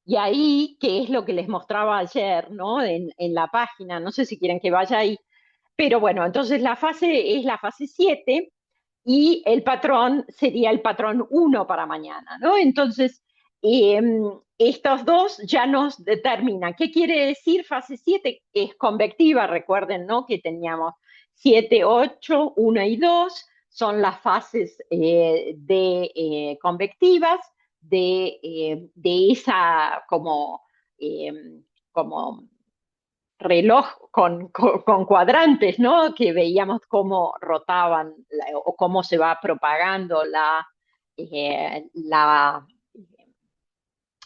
y ahí, que es lo que les mostraba ayer, ¿no? En la página, no sé si quieren que vaya ahí, pero bueno, entonces la fase es la fase 7 y el patrón sería el patrón 1 para mañana, ¿no? Entonces, eh, estos dos ya nos determinan. ¿Qué quiere decir fase 7? Es convectiva, recuerden, ¿no? Que teníamos 7, 8, 1 y 2 son las fases convectivas de esa eh, como reloj con cuadrantes, ¿no? Que veíamos cómo rotaban o cómo se va propagando la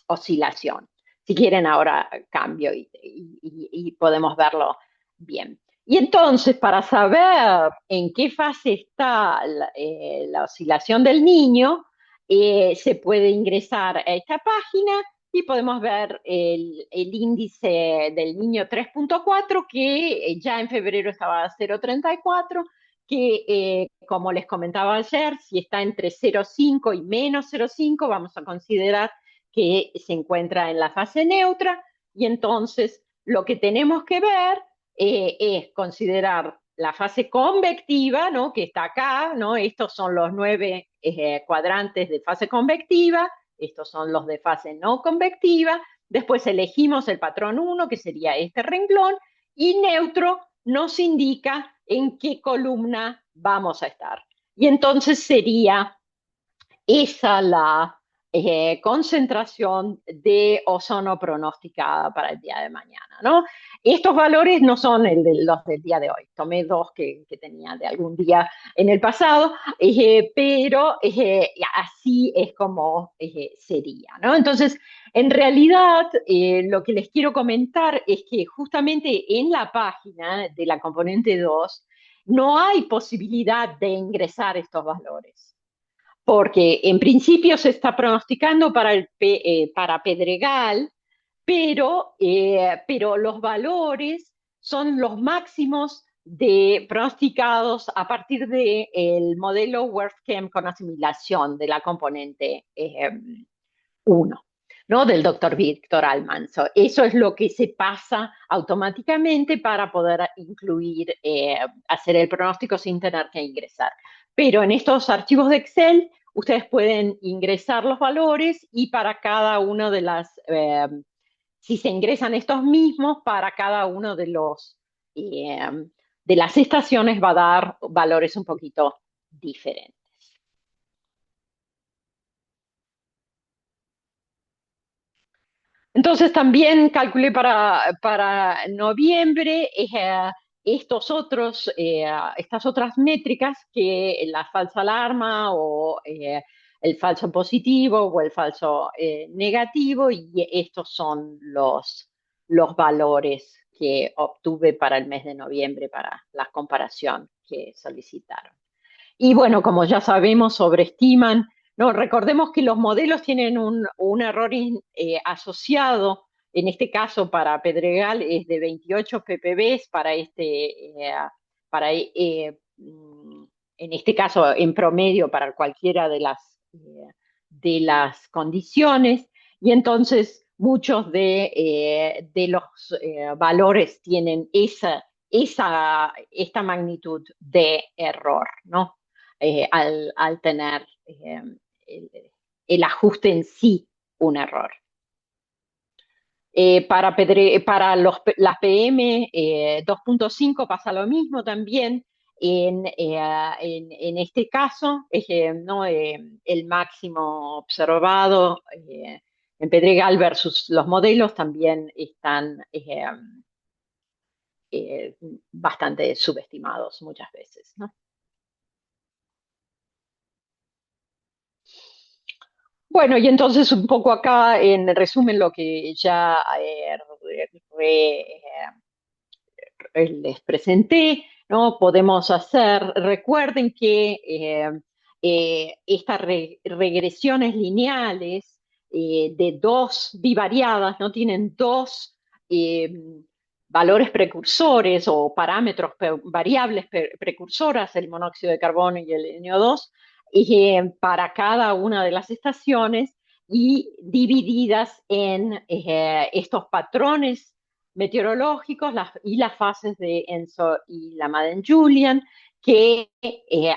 oscilación. Si quieren, ahora cambio y podemos verlo bien. Y entonces, para saber en qué fase está la oscilación del niño, se puede ingresar a esta página y podemos ver el índice del niño 3.4, que ya en febrero estaba a 0.34, que como les comentaba ayer, si está entre 0.5 y menos 0.5, vamos a considerar que se encuentra en la fase neutra, y entonces lo que tenemos que ver es considerar la fase convectiva, ¿no? Que está acá, ¿no? Estos son los 9 cuadrantes de fase convectiva, estos son los de fase no convectiva, después elegimos el patrón 1, que sería este renglón, y neutro nos indica en qué columna vamos a estar. Y entonces sería esa la concentración de ozono pronosticada para el día de mañana, ¿no? Estos valores no son los del día de hoy, tomé dos que tenía de algún día en el pasado, pero así es como sería, ¿no? Entonces, en realidad, lo que les quiero comentar es que justamente en la página de la componente 2 no hay posibilidad de ingresar estos valores porque en principio se está pronosticando para Pedregal, pero los valores son los máximos pronosticados a partir del modelo WorthChem con asimilación de la componente 1. ¿No? Del doctor Víctor Almanzo. Eso es lo que se pasa automáticamente para poder incluir, hacer el pronóstico sin tener que ingresar. Pero en estos archivos de Excel, ustedes pueden ingresar los valores y para cada uno si se ingresan estos mismos, para cada uno de las estaciones va a dar valores un poquito diferentes. Entonces también calculé para noviembre estas otras métricas que la falsa alarma o el falso positivo o el falso negativo, y estos son los valores que obtuve para el mes de noviembre para la comparación que solicitaron. Y bueno, como ya sabemos, sobreestiman, no, recordemos que los modelos tienen un error asociado, en este caso para Pedregal es de 28 ppb para, en este caso en promedio para cualquiera de las condiciones, y entonces muchos de los valores tienen esta magnitud de error, ¿no? Al tener el, el ajuste en sí un error. Las PM 2.5 pasa lo mismo también. En este caso, ¿no? El máximo observado en Pedregal versus los modelos también están bastante subestimados muchas veces, ¿no? Bueno, y entonces un poco acá en resumen lo que ya les presenté, ¿no? Podemos hacer, recuerden que estas regresiones lineales de dos bivariadas, ¿no? Tienen dos eh, valores precursores o parámetros variables precursoras, el monóxido de carbono y el NO2, para cada una de las estaciones y divididas en estos patrones meteorológicos y las fases de Enso y la Madden-Julian, que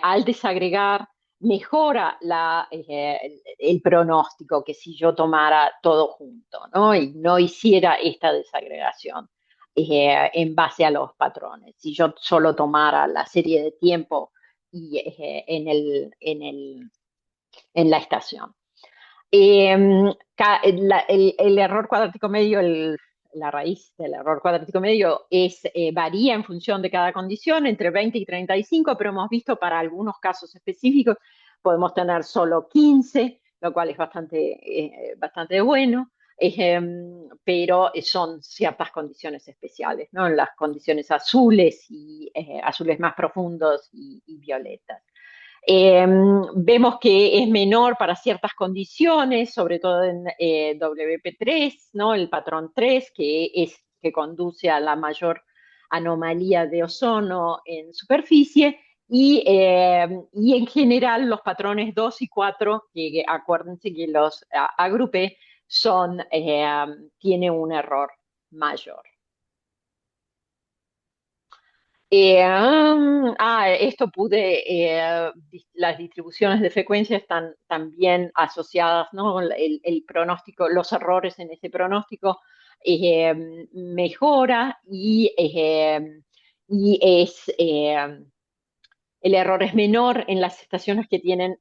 al desagregar mejora el pronóstico que si yo tomara todo junto, ¿no? Y no hiciera esta desagregación en base a los patrones. Si yo solo tomara la serie de tiempo y, en la estación. El error cuadrático medio, la raíz del error cuadrático medio varía en función de cada condición, entre 20 y 35, pero hemos visto para algunos casos específicos podemos tener solo 15, lo cual es bastante bueno, pero son ciertas condiciones especiales, ¿no? Las condiciones azules y azules más profundos y violetas. Vemos que es menor para ciertas condiciones, sobre todo en WP3, ¿no? El patrón 3, que conduce a la mayor anomalía de ozono en superficie, y en general los patrones 2 y 4, que acuérdense que los agrupé, tiene un error mayor. Esto las distribuciones de frecuencia están también asociadas, ¿no? El pronóstico, los errores en ese pronóstico eh, mejora y el error es menor en las estaciones que tienen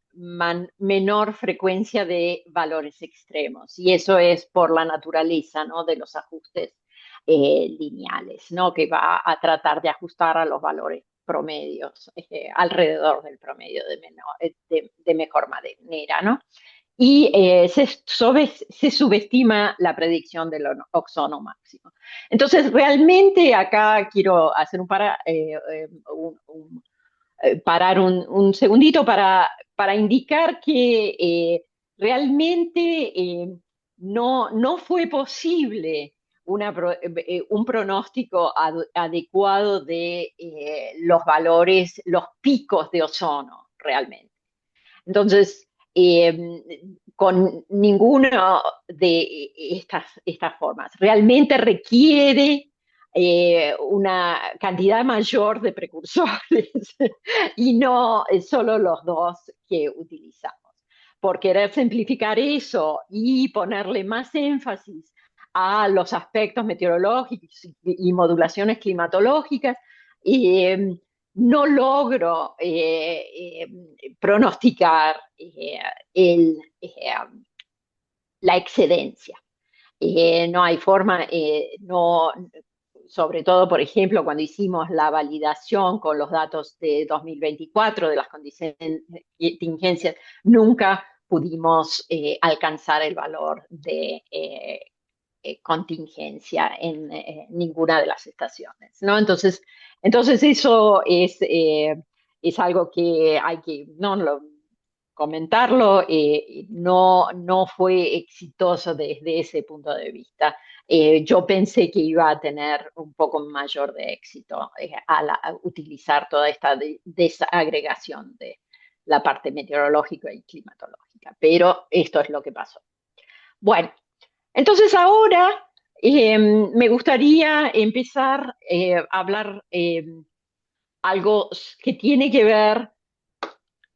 menor frecuencia de valores extremos. Y eso es por la naturaleza, ¿no? De los ajustes lineales, ¿no? Que va a tratar de ajustar a los valores promedios, alrededor del promedio de mejor manera, ¿no? Y se subestima la predicción del oxono máximo. Entonces, realmente acá quiero hacer parar un segundito para indicar que realmente no fue posible un pronóstico adecuado de los valores, los picos de ozono realmente. Entonces, con ninguna de estas formas. Realmente requiere una cantidad mayor de precursores y no solo los dos que utilizamos. Por querer simplificar eso y ponerle más énfasis a los aspectos meteorológicos y modulaciones climatológicas, no logro pronosticar la excedencia. No hay forma, no, sobre todo, por ejemplo, cuando hicimos la validación con los datos de 2024 de las contingencias, nunca pudimos alcanzar el valor de contingencia en ninguna de las estaciones, ¿no? Entonces eso es algo que hay que comentarlo, no fue exitoso desde ese punto de vista. Yo pensé que iba a tener un poco mayor de éxito a utilizar toda esta desagregación de la parte meteorológica y climatológica, pero esto es lo que pasó. Bueno, entonces ahora me gustaría empezar a hablar algo que tiene que ver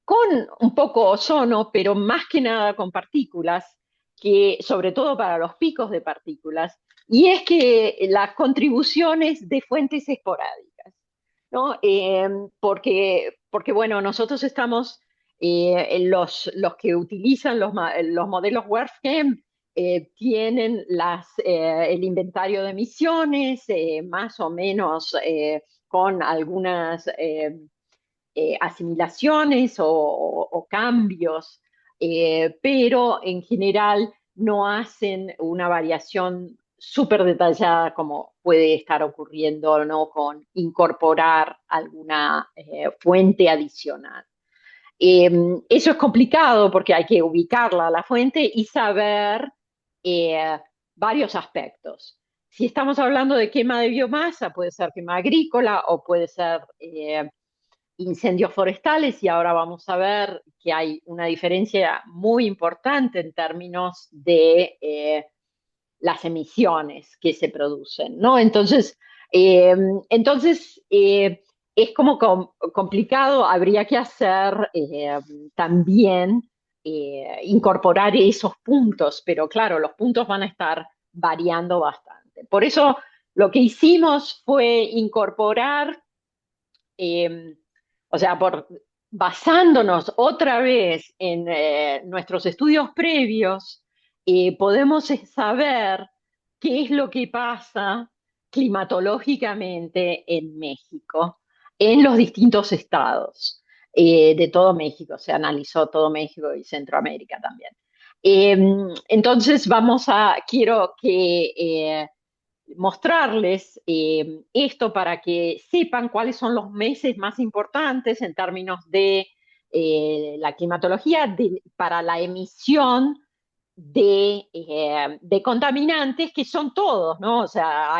con un poco ozono, pero más que nada con partículas, que sobre todo para los picos de partículas, y es que las contribuciones de fuentes esporádicas, ¿no? Porque, bueno, nosotros estamos, los que utilizan los modelos WRF-Chem tienen el inventario de emisiones, más o menos con algunas asimilaciones o cambios, pero en general no hacen una variación súper detallada como puede estar ocurriendo, ¿no? Con incorporar alguna fuente adicional. Eso es complicado porque hay que ubicarla a la fuente y saber eh, varios aspectos. Si estamos hablando de quema de biomasa, puede ser quema agrícola o puede ser incendios forestales, y ahora vamos a ver que hay una diferencia muy importante en términos de las emisiones que se producen, ¿no? Eh, entonces es como complicado, habría que hacer también incorporar esos puntos, pero claro, los puntos van a estar variando bastante. Por eso lo que hicimos fue incorporar eh, o sea, basándonos otra vez en nuestros estudios previos, podemos saber qué es lo que pasa climatológicamente en México, en los distintos estados de todo México. Se analizó todo México y Centroamérica también. Eh, entonces quiero que mostrarles esto para que sepan cuáles son los meses más importantes en términos de la climatología para la emisión de contaminantes, que son todos, ¿no? O sea,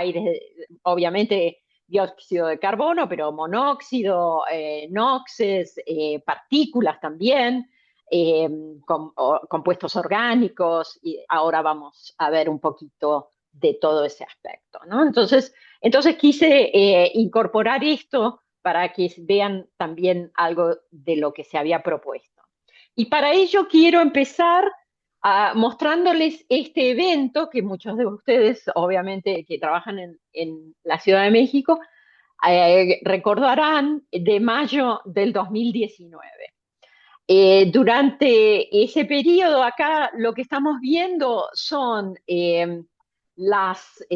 obviamente dióxido de carbono, pero monóxido, noxes, partículas también, eh, compuestos orgánicos, y ahora vamos a ver un poquito de todo ese aspecto, ¿no? Entonces quise incorporar esto para que vean también algo de lo que se había propuesto. Y para ello quiero empezar mostrándoles este evento que muchos de ustedes, obviamente, que trabajan en la Ciudad de México, recordarán de mayo del 2019. Durante ese periodo acá lo que estamos viendo son los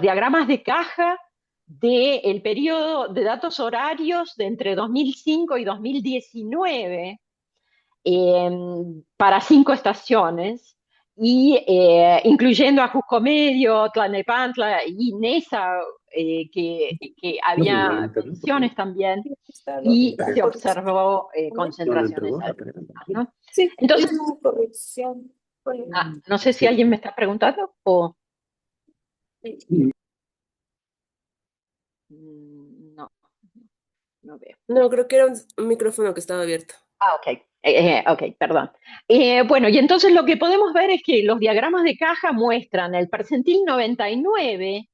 diagramas de caja del periodo de datos horarios de entre 2005 y 2019 eh, para 5 estaciones, incluyendo a Jusco Medio, Tlalnepantla y Nesa, que había mediciones también, y se observó concentraciones altas, ¿no? Sí, Entonces, es una corrección. no sé si alguien me está preguntando o... No, no veo. No, creo que era un micrófono que estaba abierto. Ok, ok, perdón. Bueno, y entonces lo que podemos ver es que los diagramas de caja muestran el percentil 99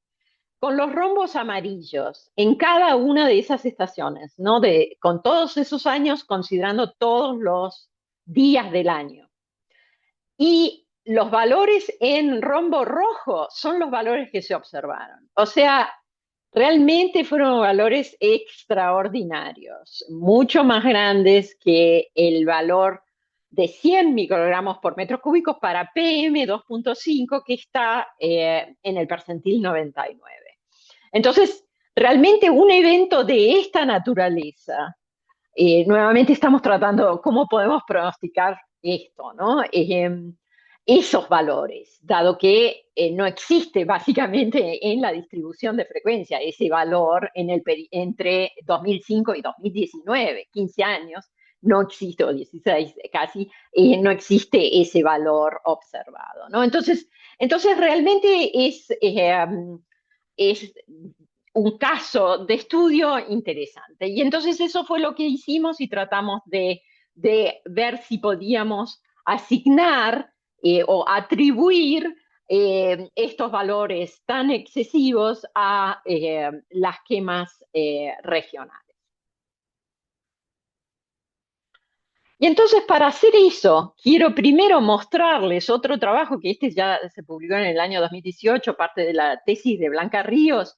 con los rombos amarillos en cada una de esas estaciones, ¿no? Con todos esos años, considerando todos los días del año. Y los valores en rombo rojo son los valores que se observaron. O sea, realmente fueron valores extraordinarios, mucho más grandes que el valor de 100 microgramos por metro cúbico para PM2.5 que está en el percentil 99. Entonces, realmente un evento de esta naturaleza, nuevamente estamos tratando cómo podemos pronosticar esto, ¿no? esos valores, dado que no existe básicamente en la distribución de frecuencia ese valor entre 2005 y 2019, 15 años, no existe, o 16 casi, no existe ese valor observado, ¿no? Entonces realmente es un caso de estudio interesante. Y entonces eso fue lo que hicimos y tratamos de ver si podíamos asignar o atribuir estos valores tan excesivos a las quemas regionales. Y entonces para hacer eso, quiero primero mostrarles otro trabajo que este ya se publicó en el año 2018, parte de la tesis de Blanca Ríos,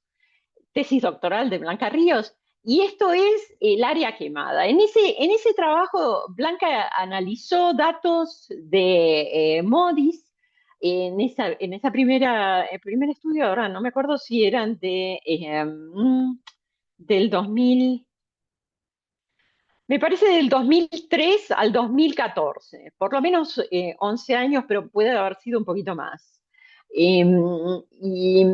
tesis doctoral de Blanca Ríos, y esto es el área quemada. En ese trabajo, Blanca analizó datos de MODIS, en esa el primer estudio, ahora no me acuerdo si eran del 2000, me parece del 2003 al 2014, por lo menos 11 años, pero puede haber sido un poquito más. Eh, y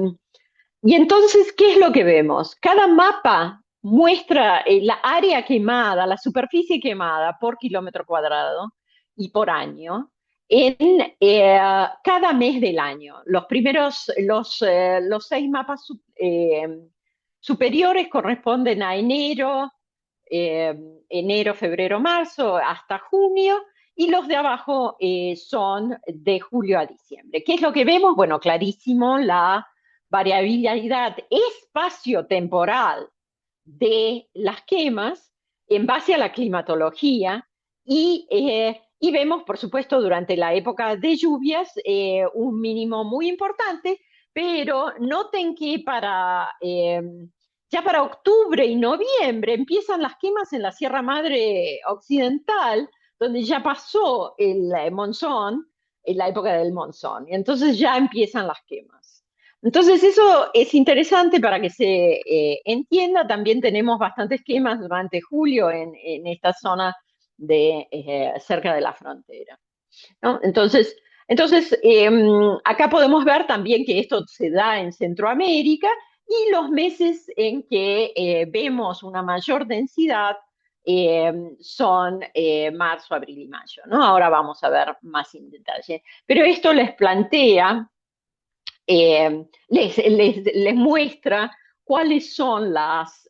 y entonces, ¿qué es lo que vemos? Cada mapa muestra la área quemada, la superficie quemada por kilómetro cuadrado y por año en cada mes del año. Los 6 mapas superiores corresponden a eh, enero, febrero, marzo, hasta junio, y los de abajo son de julio a diciembre. ¿Qué es lo que vemos? Bueno, clarísimo, la variabilidad espacio-temporal de las quemas en base a la climatología y vemos, por supuesto, durante la época de lluvias un mínimo muy importante, pero noten que ya para octubre y noviembre empiezan las quemas en la Sierra Madre Occidental, donde ya pasó el monzón, en la época del monzón, y entonces ya empiezan las quemas. Entonces eso es interesante para que se entienda. También tenemos bastantes quemas durante julio en esta zona cerca de la frontera, ¿no? Entonces, acá podemos ver también que esto se da en Centroamérica y los meses en que vemos una mayor densidad son marzo, abril y mayo, ¿no? Ahora vamos a ver más en detalle. Pero esto les plantea les muestra cuáles son las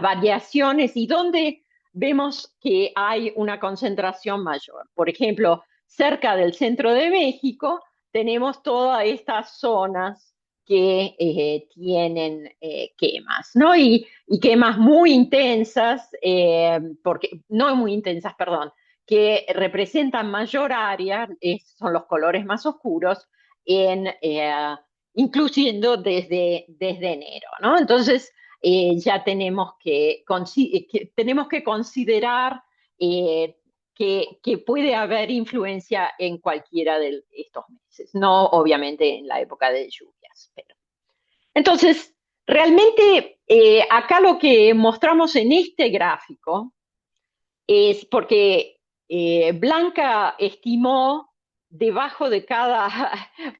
variaciones y dónde vemos que hay una concentración mayor. Por ejemplo, cerca del centro de México tenemos todas estas zonas que tienen quemas, ¿no? Y quemas muy intensas, no muy intensas, perdón, que representan mayor área, son los colores más oscuros, incluyendo desde enero, ¿no? Entonces, ya tenemos que considerar que puede haber influencia en cualquiera de estos meses, no obviamente en la época de lluvias. Entonces, realmente acá lo que mostramos en este gráfico es porque Blanca estimó debajo de cada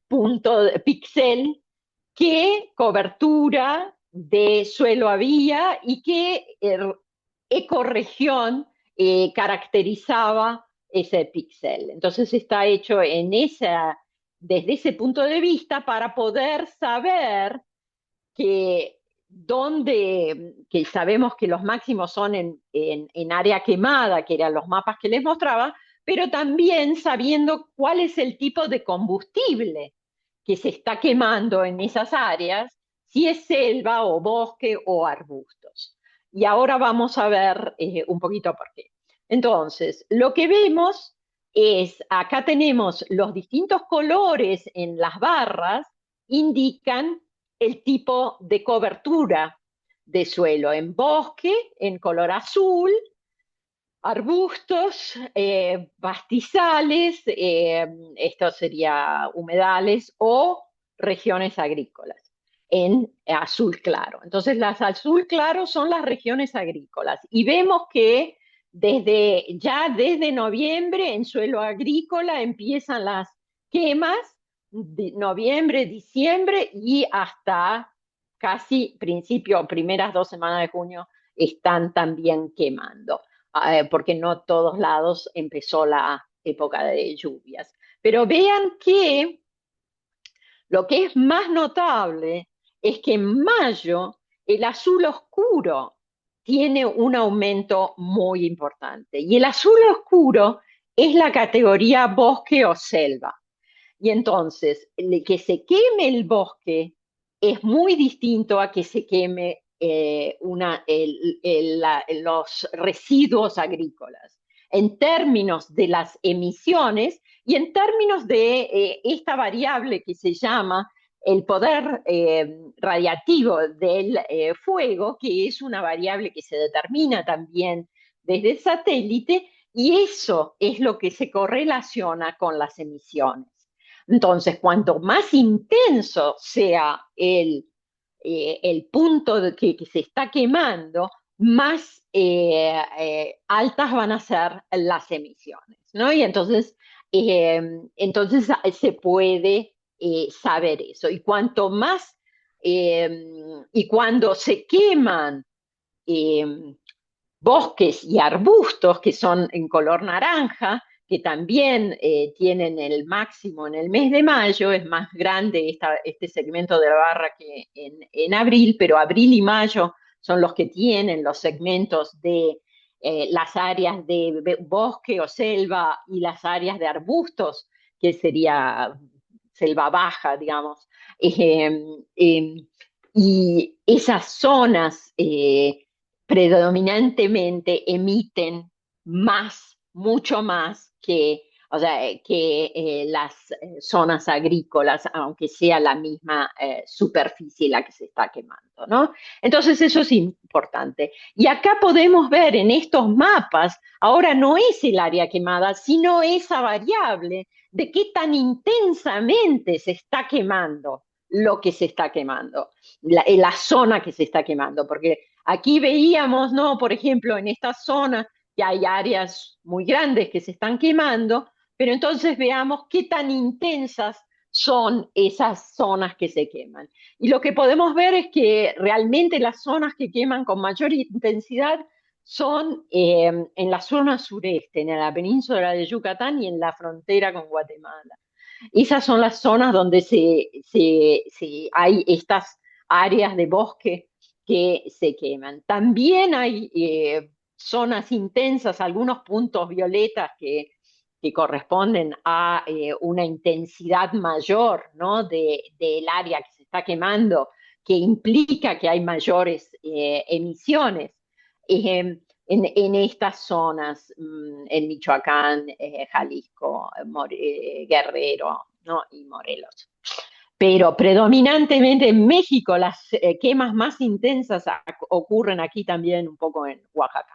punto de píxel qué cobertura de suelo había y qué ecorregión caracterizaba ese píxel. Entonces está hecho desde ese punto de vista para poder saber que que sabemos que los máximos son en área quemada, que eran los mapas que les mostraba, pero también sabiendo cuál es el tipo de combustible que se está quemando en esas áreas, si es selva o bosque o arbustos. Y ahora vamos a ver un poquito por qué. Entonces, lo que vemos acá tenemos los distintos colores en las barras, indican el tipo de cobertura de suelo. En bosque, en color azul, arbustos, pastizales, esto sería humedales o regiones agrícolas, en azul claro. Entonces, las azul claro son las regiones agrícolas y vemos que desde noviembre en suelo agrícola empiezan las quemas, de noviembre, diciembre y hasta casi principio, primeras 2 semanas de junio, están también quemando, porque no todos lados empezó la época de lluvias. Pero vean que lo que es más notable es que en mayo el azul oscuro tiene un aumento muy importante. Y el azul oscuro es la categoría bosque o selva. Y entonces, que se queme el bosque es muy distinto a que se queme los residuos agrícolas. En términos de las emisiones y en términos de esta variable que se llama el poder radiativo del fuego, que es una variable que se determina también desde el satélite, y eso es lo que se correlaciona con las emisiones. Entonces, cuanto más intenso sea el punto que se está quemando, más altas van a ser las emisiones, ¿no? Y entonces se puede saber eso. Y cuanto más, y cuando se queman eh, bosques y arbustos que son en color naranja, que también tienen el máximo en el mes de mayo, es más grande este segmento de la barra que en abril, pero abril y mayo son los que tienen los segmentos de las áreas de bosque o selva y las áreas de arbustos, que sería selva baja, digamos. Y esas zonas predominantemente emiten más, mucho más que, o sea, que las zonas agrícolas, aunque sea la misma superficie la que se está quemando, ¿no? Entonces eso es importante. Y acá podemos ver en estos mapas, ahora no es el área quemada, sino esa variable de qué tan intensamente se está quemando lo que se está quemando, la zona que se está quemando, porque aquí veíamos, ¿no? Por ejemplo, en esta zona que hay áreas muy grandes que se están quemando, pero entonces veamos qué tan intensas son esas zonas que se queman. Y lo que podemos ver es que realmente las zonas que queman con mayor intensidad son en la zona sureste, en la península de Yucatán y en la frontera con Guatemala. Esas son las zonas donde hay estas áreas de bosque que se queman. También hay zonas intensas, algunos puntos violetas que corresponden a una intensidad mayor, ¿no? Del área que se está quemando, que implica que hay mayores emisiones. En estas zonas, en Michoacán, Jalisco, Guerrero, ¿no? Y Morelos. Pero predominantemente en México las quemas más intensas ocurren aquí también un poco en Oaxaca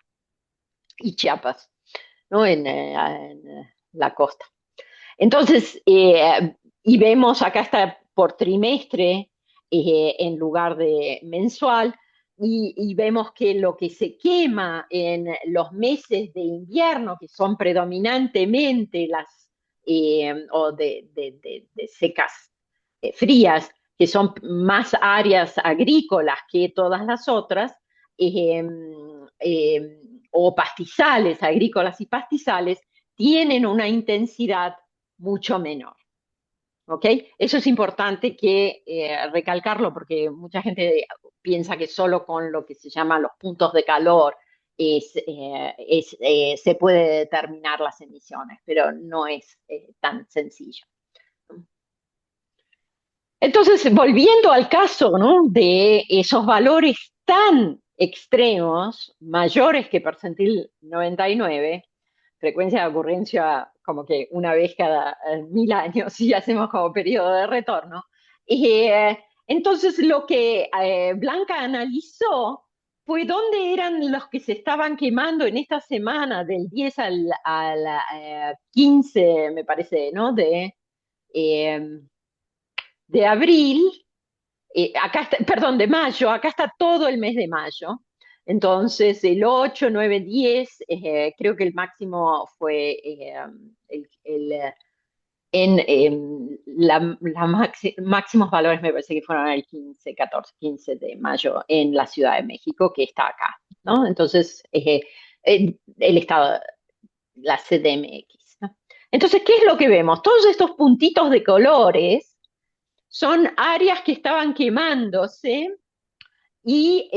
y Chiapas, ¿no? En la costa. Entonces, y vemos acá está por trimestre en lugar de mensual, y vemos que lo que se quema en los meses de invierno, que son predominantemente o de secas frías, que son más áreas agrícolas que todas las otras, eh, eh, o pastizales, agrícolas y pastizales, tienen una intensidad mucho menor. ¿Ok? Eso es importante que recalcarlo porque mucha gente piensa que solo con lo que se llama los puntos de calor se puede determinar las emisiones, pero no es tan sencillo. Entonces, volviendo al caso, ¿no? De esos valores tan extremos, mayores que percentil 99, frecuencia de ocurrencia como que una vez cada 1000 años y hacemos como periodo de retorno. Entonces, lo que Blanca analizó fue dónde eran los que se estaban quemando en esta semana del 10 al 15, me parece, ¿no? Eh, de abril, acá está, perdón, de mayo, acá está todo el mes de mayo. Entonces, el 8, 9, 10, creo que el máximo fue máximos valores me parece que fueron el 15, 14, 15 de mayo en la Ciudad de México, que está acá, ¿no? Entonces, el estado, la CDMX, ¿no? Entonces, ¿qué es lo que vemos? Todos estos puntitos de colores son áreas que estaban quemándose y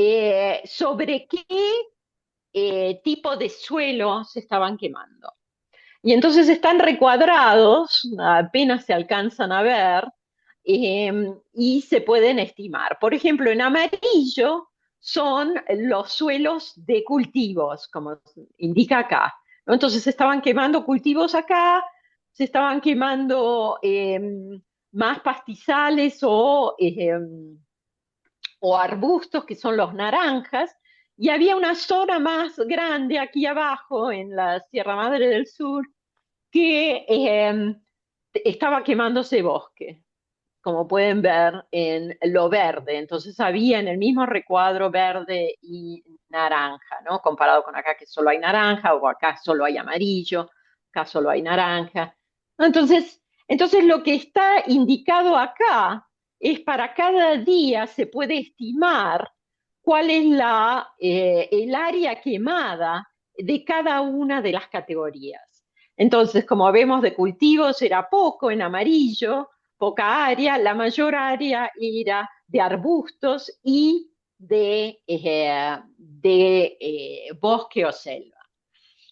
sobre qué tipo de suelo se estaban quemando. Y entonces están recuadrados, apenas se alcanzan a ver, y se pueden estimar. Por ejemplo, en amarillo son los suelos de cultivos, como indica acá, ¿no? Entonces se estaban quemando cultivos acá, se estaban quemando más pastizales o arbustos, que son los naranjas, y había una zona más grande aquí abajo, en la Sierra Madre del Sur, que estaba quemándose bosque, como pueden ver en lo verde. Entonces había en el mismo recuadro verde y naranja, ¿no? Comparado con acá que solo hay naranja, o acá solo hay amarillo, acá solo hay naranja. Entonces, entonces lo que está indicado acá es para cada día se puede estimar cuál es el área quemada de cada una de las categorías. Entonces, como vemos, de cultivos era poco en amarillo, poca área, la mayor área era de arbustos y de bosque o selva.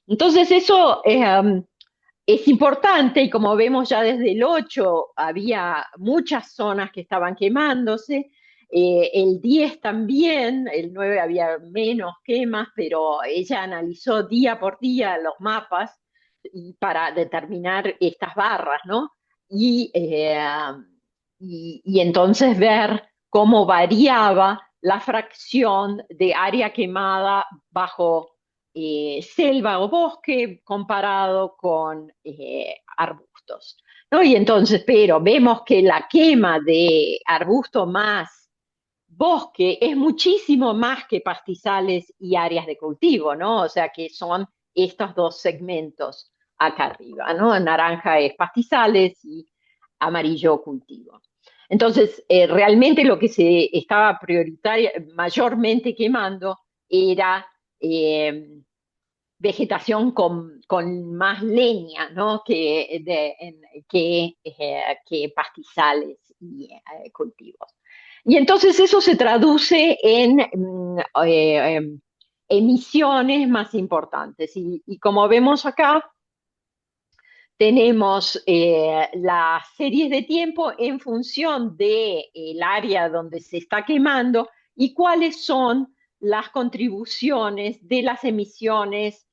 Entonces eso es importante, y como vemos ya desde el 8 había muchas zonas que estaban quemándose, el 10 también, el 9 había menos quemas, pero ella analizó día por día los mapas y para determinar estas barras, ¿no? Y, y entonces ver cómo variaba la fracción de área quemada bajo selva o bosque comparado con arbustos, ¿no? Y entonces, pero vemos que la quema de arbusto más bosque es muchísimo más que pastizales y áreas de cultivo, ¿no? O sea que son estos dos segmentos acá arriba, ¿no? Naranja es pastizales y amarillo cultivo. Entonces, realmente lo que se estaba mayormente quemando era vegetación con más leña, ¿no? Que pastizales y cultivos. Y entonces eso se traduce en emisiones más importantes. Y como vemos acá, tenemos las series de tiempo en función del área donde se está quemando y cuáles son las contribuciones de las emisiones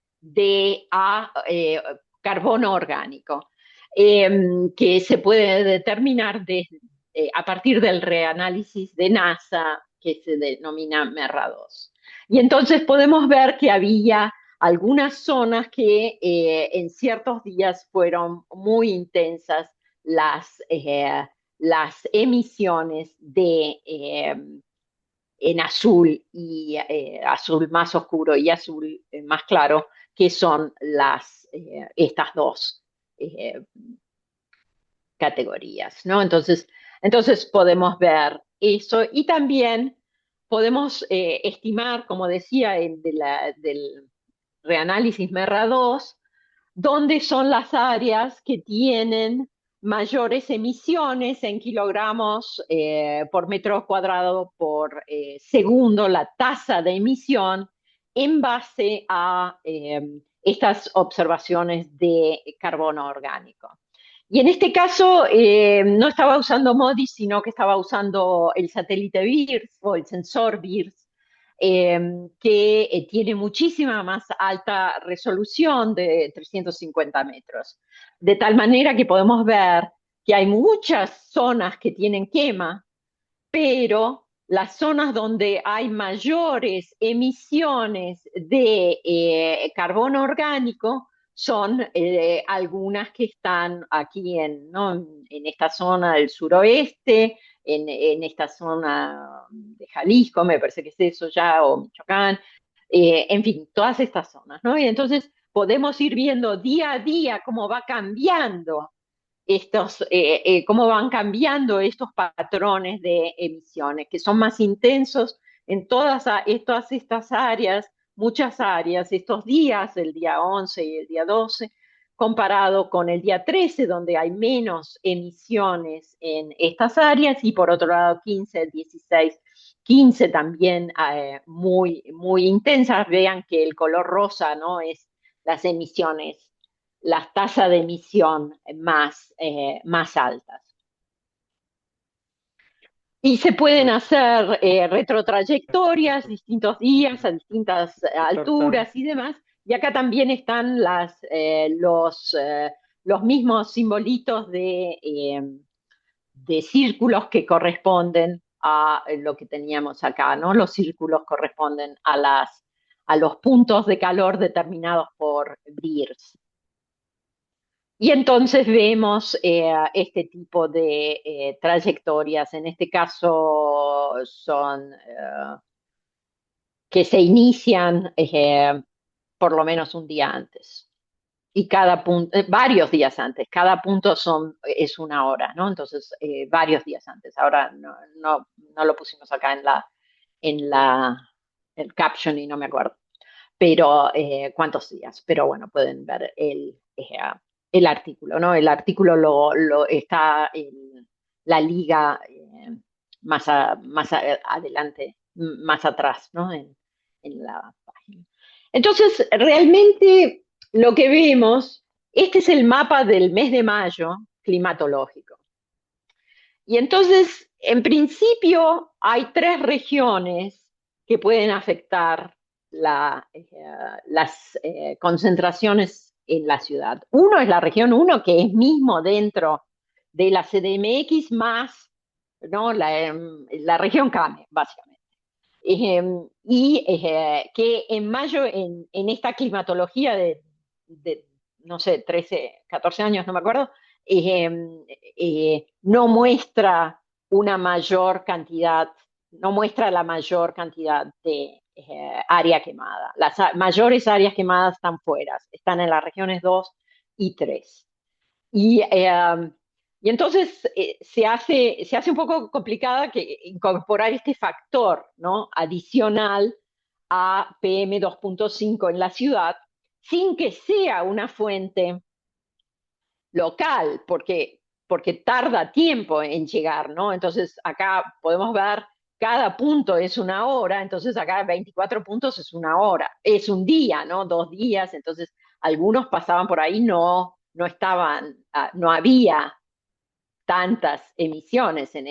carbono orgánico, que se puede determinar a partir del reanálisis de NASA, que se denomina MERRA2. Y entonces podemos ver que había algunas zonas que en ciertos días fueron muy intensas las emisiones en azul y azul más oscuro y azul más claro, que son estas dos eh, categorías, ¿no? Entonces podemos ver eso y también podemos estimar, como decía, del reanálisis MERRA2, dónde son las áreas que tienen mayores emisiones en kilogramos por metro cuadrado por segundo, la tasa de emisión, en base a estas observaciones de carbono orgánico. Y en este caso no estaba usando MODIS, sino que estaba usando el satélite BIRS o el sensor BIRS, que tiene muchísima más alta resolución de 350 metros. De tal manera que podemos ver que hay muchas zonas que tienen quema, pero las zonas donde hay mayores emisiones de carbono orgánico son algunas que están aquí ¿no? en esta zona del suroeste, en esta zona de Jalisco, me parece que es eso ya, o Michoacán, en fin, todas estas zonas, ¿no? Y entonces podemos ir viendo día a día cómo va cambiando cómo van cambiando estos patrones de emisiones, que son más intensos en todas estas áreas, muchas áreas, estos días, el día 11 y el día 12, comparado con el día 13, donde hay menos emisiones en estas áreas, y por otro lado 15, 16, 15 también muy, muy intensas. Vean que el color rosa, ¿no?, es las emisiones, las tasas de emisión más altas. Y se pueden hacer retrotrayectorias, distintos días, a distintas alturas y demás. Y acá también están los mismos simbolitos de círculos que corresponden a lo que teníamos acá, ¿no? Los círculos corresponden a los puntos de calor determinados por Beers. Y entonces vemos este tipo de trayectorias. En este caso son que se inician por lo menos un día antes. Y cada punto, varios días antes, cada punto es una hora, ¿no? Entonces, varios días antes. Ahora no lo pusimos acá en el caption y no me acuerdo. Pero cuántos días. Pero bueno, pueden ver el artículo, ¿no? El artículo está en la liga más adelante, más atrás, ¿no? En la página. Entonces, realmente lo que vemos, este es el mapa del mes de mayo climatológico. Y entonces, en principio, hay 3 regiones que pueden afectar las concentraciones en la ciudad. Uno es la región 1, que es mismo dentro de la CDMX, más, ¿no?, la región CAME, básicamente. Que en mayo, en esta climatología de, no sé, 13, 14 años, no me acuerdo, no muestra una mayor cantidad, no muestra la mayor cantidad de área quemada. Las mayores áreas quemadas están fuera, están en las regiones 2 y 3. Y entonces se hace un poco complicada incorporar este factor, ¿no?, adicional a PM2.5 en la ciudad, sin que sea una fuente local, porque tarda tiempo en llegar, ¿no? Entonces acá podemos ver, cada punto es una hora, entonces acá 24 puntos es una hora, es un día, ¿no? 2 días, entonces algunos pasaban por ahí, no estaban, no había tantas emisiones en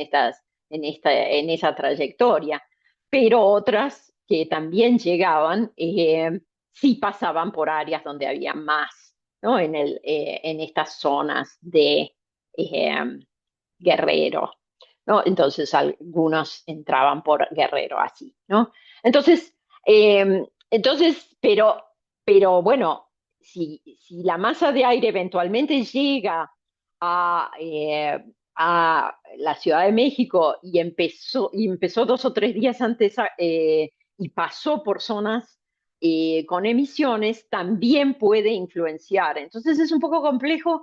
esa trayectoria, pero otras que también llegaban, sí pasaban por áreas donde había más, ¿no?, en estas zonas de Guerrero, ¿no? Entonces algunos entraban por Guerrero así, ¿no? Entonces, pero bueno, si la masa de aire eventualmente llega a la Ciudad de México y empezó 2 o 3 días antes y pasó por zonas con emisiones, también puede influenciar. Entonces es un poco complejo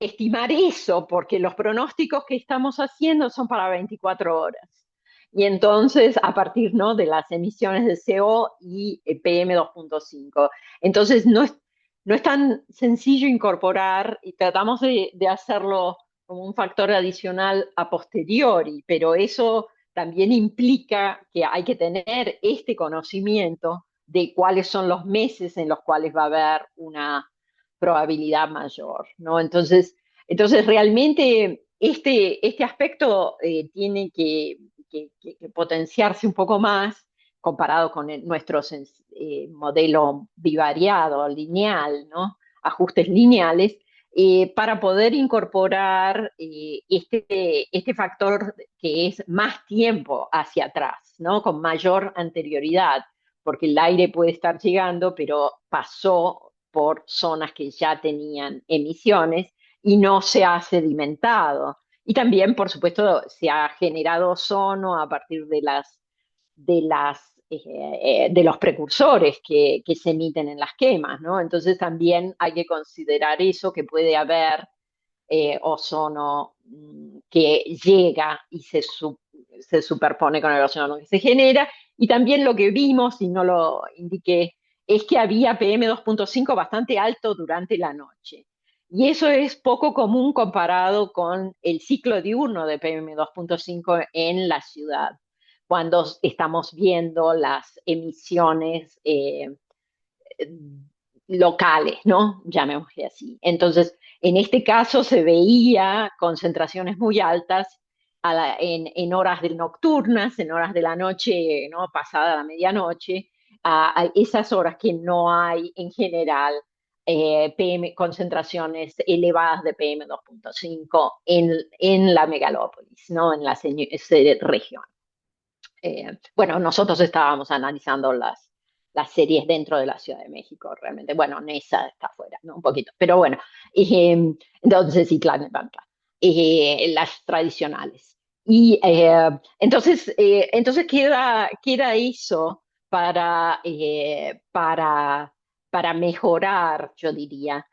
estimar eso, porque los pronósticos que estamos haciendo son para 24 horas. Y entonces, a partir, ¿no?, de las emisiones de CO y PM2.5. Entonces, no es tan sencillo incorporar, y tratamos de hacerlo como un factor adicional a posteriori, pero eso también implica que hay que tener este conocimiento de cuáles son los meses en los cuales va a haber una probabilidad mayor, ¿no? Entonces realmente este aspecto tiene que potenciarse un poco más comparado con nuestro modelo bivariado, lineal, ¿no? Ajustes lineales, para poder incorporar este factor que es más tiempo hacia atrás, ¿no?, con mayor anterioridad, porque el aire puede estar llegando, pero pasó por zonas que ya tenían emisiones y no se ha sedimentado. Y también, por supuesto, se ha generado ozono a partir de las de los precursores que se emiten en las quemas, ¿no? Entonces también hay que considerar eso, que puede haber ozono que llega y se superpone con el ozono que se genera. Y también lo que vimos, y no lo indiqué, es que había PM2.5 bastante alto durante la noche. Y eso es poco común comparado con el ciclo diurno de PM2.5 en la ciudad, cuando estamos viendo las emisiones locales, ¿no? Llamémosle así. Entonces, en este caso se veía concentraciones muy altas en horas nocturnas, en horas de la noche, ¿no? Pasada la medianoche, a esas horas que no hay en general concentraciones elevadas de PM2.5 en la megalópolis, ¿no? En la región. Bueno, nosotros estábamos analizando las series dentro de la Ciudad de México, realmente. Bueno, Nesa está afuera, ¿no? Un poquito. Pero bueno, entonces, y Tlalnepantla, las tradicionales. Y entonces queda eso para mejorar, yo diría,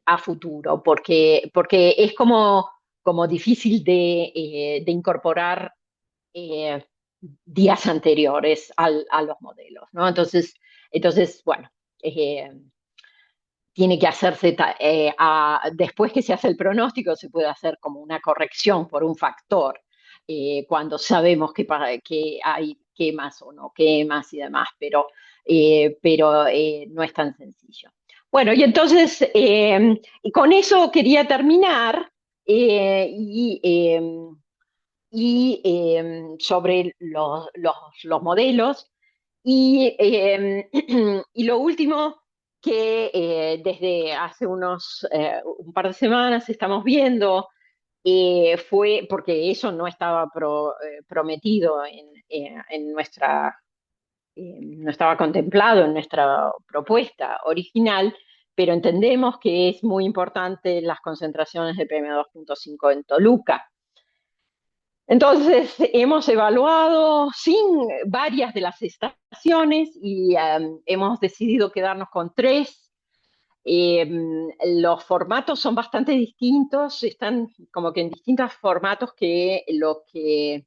a futuro, porque es como difícil de incorporar eh, días anteriores a los modelos, ¿no? Entonces bueno, eh, tiene que hacerse, después que se hace el pronóstico, se puede hacer como una corrección por un factor, cuando sabemos que hay quemas o no quemas y demás, pero no es tan sencillo. Bueno, y entonces, y con eso quería terminar sobre los modelos. Y lo último que desde hace un par de semanas estamos viendo fue, porque eso no estaba prometido no estaba contemplado en nuestra propuesta original, pero entendemos que es muy importante las concentraciones de PM2.5 en Toluca. Entonces, hemos evaluado varias de las estaciones y hemos decidido quedarnos con tres. Los formatos son bastante distintos, están como que en distintos formatos que lo que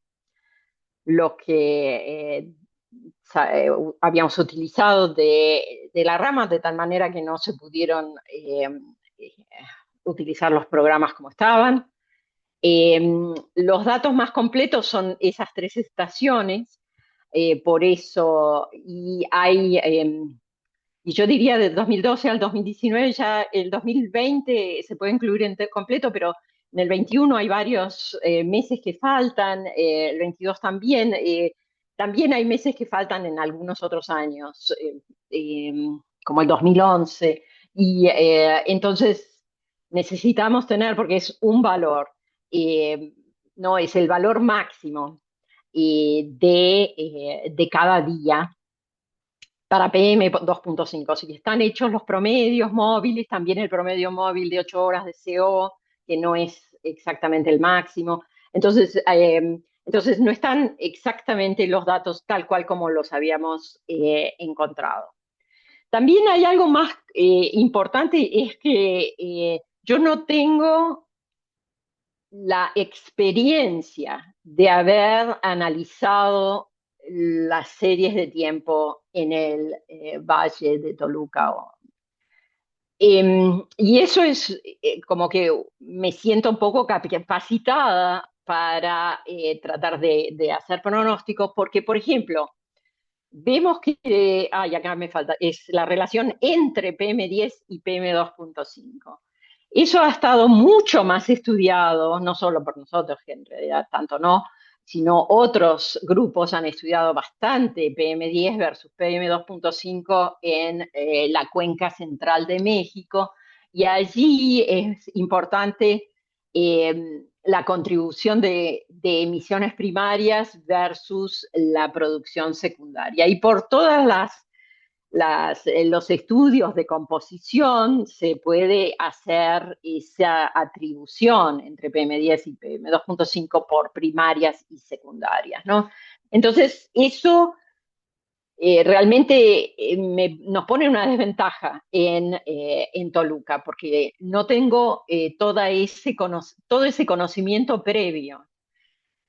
habíamos utilizado de la rama, de tal manera que no se pudieron eh, utilizar los programas como estaban. Los datos más completos son esas tres estaciones, por eso, y yo diría de 2012 al 2019, ya el 2020 se puede incluir completo, pero en el 21 hay varios meses que faltan, el 22 también, también hay meses que faltan en algunos otros años, eh, como el 2011, y entonces necesitamos tener, porque es un valor, eh, no es el valor máximo de cada día para PM2.5. Si están hechos los promedios móviles, también el promedio móvil de 8 horas de CO, que no es exactamente el máximo. Entonces no están exactamente los datos tal cual como los habíamos encontrado. También hay algo más importante, es que yo no tengo la experiencia de haber analizado las series de tiempo en el Valle de Toluca. Y eso es como que me siento un poco capacitada para tratar de hacer pronósticos, porque, por ejemplo, vemos que, acá me falta, es la relación entre PM10 y PM2.5. Eso ha estado mucho más estudiado, no solo por nosotros, que en realidad tanto no, sino otros grupos han estudiado bastante PM10 versus PM2.5 en la cuenca central de México, y allí es importante la contribución de emisiones primarias versus la producción secundaria. Y por todas los estudios de composición se puede hacer esa atribución entre PM10 y PM2.5 por primarias y secundarias, ¿no? Entonces, eso realmente nos pone una desventaja en Toluca, porque no tengo todo ese conocimiento previo.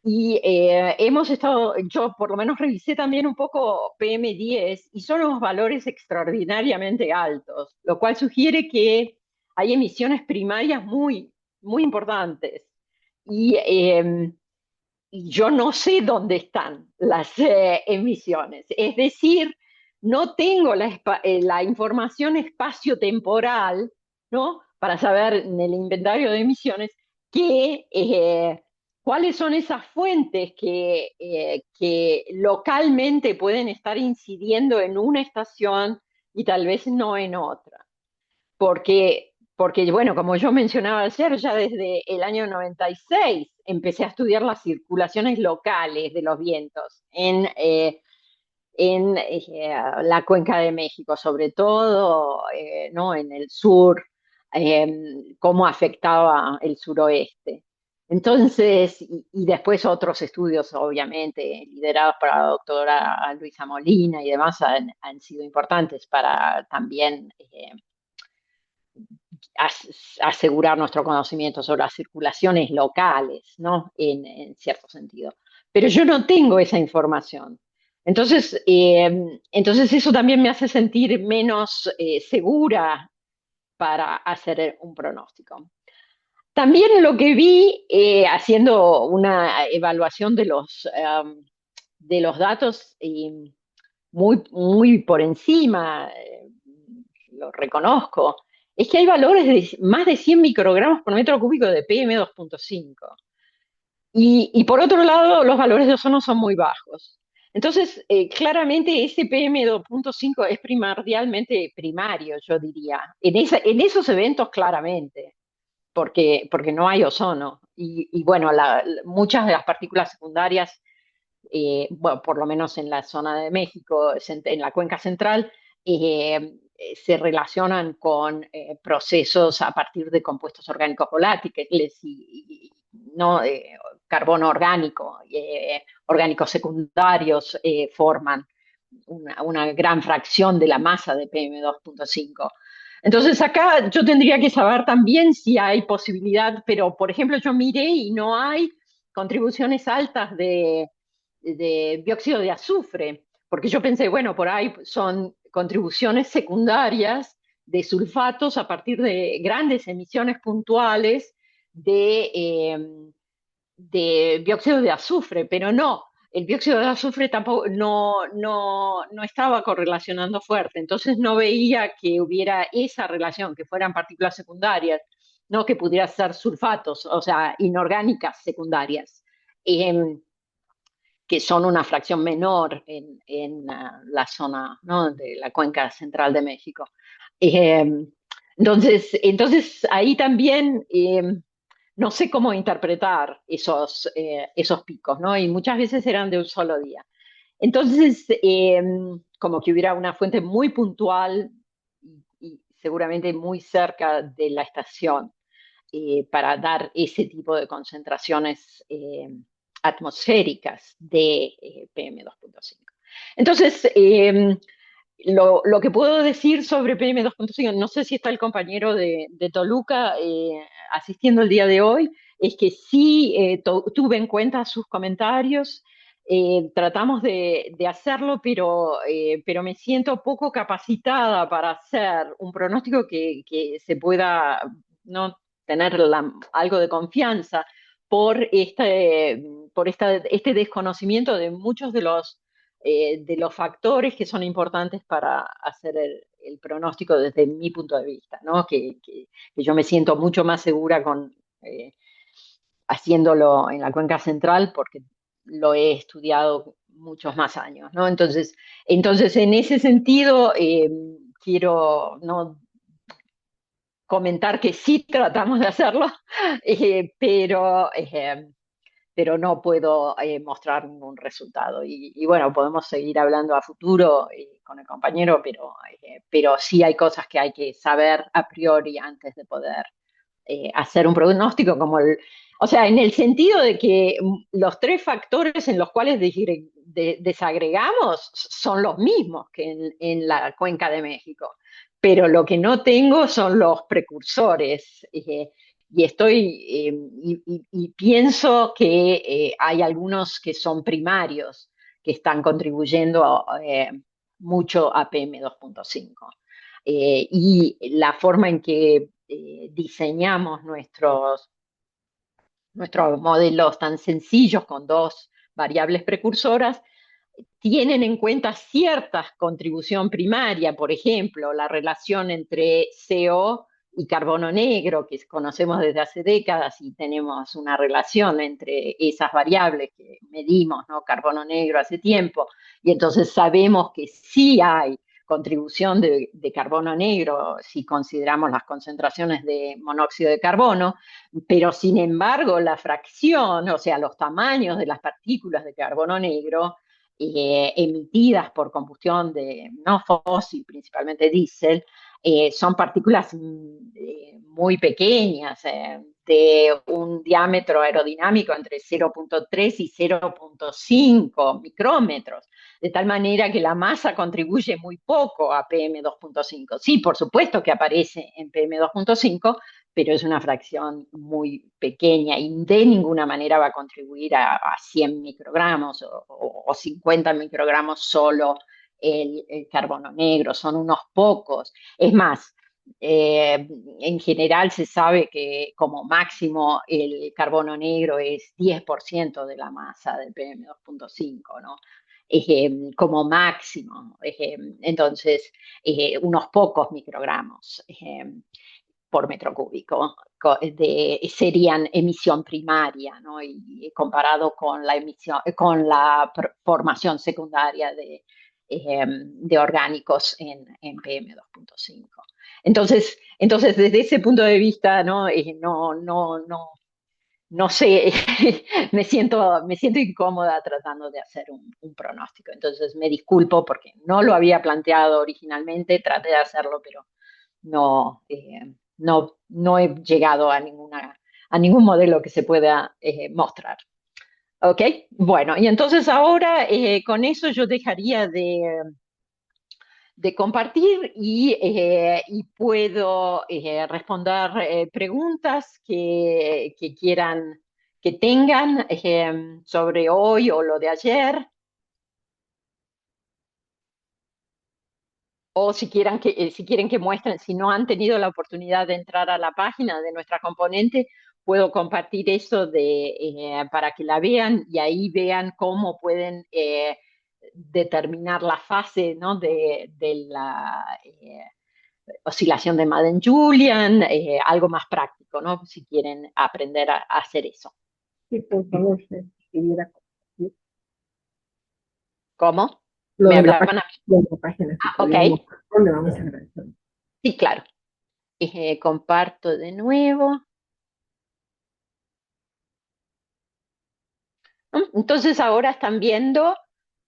Y hemos estado, yo por lo menos revisé también un poco PM10 y son unos valores extraordinariamente altos, lo cual sugiere que hay emisiones primarias muy importantes. Y, y yo no sé dónde están las emisiones. Es decir, no tengo la información espacio-temporal, ¿no? Para saber en el inventario de emisiones que, cuáles son esas fuentes que localmente pueden estar incidiendo en una estación y tal vez no en otra. Porque, bueno, como yo mencionaba ayer, ya desde el año 96 empecé a estudiar las circulaciones locales de los vientos en la cuenca de México, sobre todo, ¿no? En el sur, cómo afectaba el suroeste. Entonces, y después otros estudios, obviamente, liderados por la doctora Luisa Molina y demás, han sido importantes para también asegurar nuestro conocimiento sobre las circulaciones locales, ¿no? En cierto sentido. Pero yo no tengo esa información. Entonces eso también me hace sentir menos segura para hacer un pronóstico. También lo que vi haciendo una evaluación de los datos muy por encima, lo reconozco, es que hay valores de más de 100 microgramos por metro cúbico de PM2.5. Y por otro lado, los valores de ozono son muy bajos. Entonces, claramente ese PM2.5 es primordialmente primario, yo diría, en esos eventos claramente, porque no hay ozono. Y bueno, muchas de las partículas secundarias, bueno, por lo menos en la zona de México, en la cuenca central, se relacionan con procesos a partir de compuestos orgánicos volátiles no carbono orgánico, orgánicos secundarios forman una gran fracción de la masa de PM2.5. Entonces acá yo tendría que saber también si hay posibilidad, pero por ejemplo yo miré y no hay contribuciones altas de dióxido de azufre, porque yo pensé, bueno, por ahí son contribuciones secundarias de sulfatos a partir de grandes emisiones puntuales de dióxido de azufre, pero no, el dióxido de azufre tampoco no estaba correlacionando fuerte, entonces no veía que hubiera esa relación, que fueran partículas secundarias, no que pudiera ser sulfatos, o sea, inorgánicas secundarias. Eh, que son una fracción menor en la zona, ¿no? De la cuenca central de México. Eh, entonces, ahí también no sé cómo interpretar esos picos, ¿no? Y muchas veces eran de un solo día. Entonces, como que hubiera una fuente muy puntual y seguramente muy cerca de la estación para dar ese tipo de concentraciones atmosféricas de PM2.5. Entonces, lo que puedo decir sobre PM2.5, no sé si está el compañero de Toluca asistiendo el día de hoy, es que sí tuve en cuenta sus comentarios, tratamos de hacerlo, pero me siento poco capacitada para hacer un pronóstico que se pueda no tener algo de confianza por este desconocimiento de muchos de los factores que son importantes para hacer el pronóstico desde mi punto de vista, ¿no? Que yo me siento mucho más segura haciéndolo en la cuenca central porque lo he estudiado muchos más años, ¿no? Entonces en ese sentido, quiero, ¿no? comentar que sí tratamos de hacerlo, eh, pero, eh, pero no puedo mostrar ningún resultado. Y bueno, podemos seguir hablando a futuro con el compañero, pero sí hay cosas que hay que saber a priori antes de poder hacer un pronóstico, O sea, en el sentido de que los tres factores en los cuales desagregamos son los mismos que en la cuenca de México, pero lo que no tengo son los precursores. Y y pienso que hay algunos que son primarios que están contribuyendo mucho a PM2.5. Y la forma en que diseñamos nuestros modelos tan sencillos con dos variables precursoras tienen en cuenta cierta contribución primaria, por ejemplo, la relación entre CO y carbono negro, que conocemos desde hace décadas y tenemos una relación entre esas variables que medimos, ¿no? Carbono negro hace tiempo, y entonces sabemos que sí hay contribución de carbono negro si consideramos las concentraciones de monóxido de carbono, pero sin embargo la fracción, o sea, los tamaños de las partículas de carbono negro emitidas por combustión de no fósil, principalmente diésel, son partículas muy pequeñas, de un diámetro aerodinámico entre 0.3 y 0.5 micrómetros, de tal manera que la masa contribuye muy poco a PM2.5. Sí, por supuesto que aparece en PM2.5, pero es una fracción muy pequeña y de ninguna manera va a contribuir a 100 microgramos o 50 microgramos solo el carbono negro, son unos pocos. Es más, en general se sabe que como máximo el carbono negro es 10% de la masa del PM2.5, ¿no? Como máximo. Entonces, unos pocos microgramos. Por metro cúbico serían emisión primaria, ¿no? Y comparado con la emisión, con la formación secundaria de orgánicos en PM2.5. Entonces, desde ese punto de vista, ¿no? No sé, me siento incómoda tratando de hacer un pronóstico. Entonces me disculpo porque no lo había planteado originalmente, traté de hacerlo, pero no he llegado a ningún modelo que se pueda mostrar. ¿Ok? Bueno, y entonces ahora con eso yo dejaría de compartir y puedo responder preguntas que quieran, que tengan sobre hoy o lo de ayer. O si quieren que muestren, si no han tenido la oportunidad de entrar a la página de nuestra componente, puedo compartir eso para que la vean y ahí vean cómo pueden determinar la fase, ¿no? de la oscilación de Madden-Julian, algo más práctico, ¿no? Si quieren aprender a hacer eso. Sí, por favor, si quisiera compartir ¿Cómo? lo ¿Me de la hablaban página, a mí? lo de la página, si Ah, podíamos, ok. le vamos a agradecer. Sí, claro. Comparto de nuevo. Entonces ahora están viendo,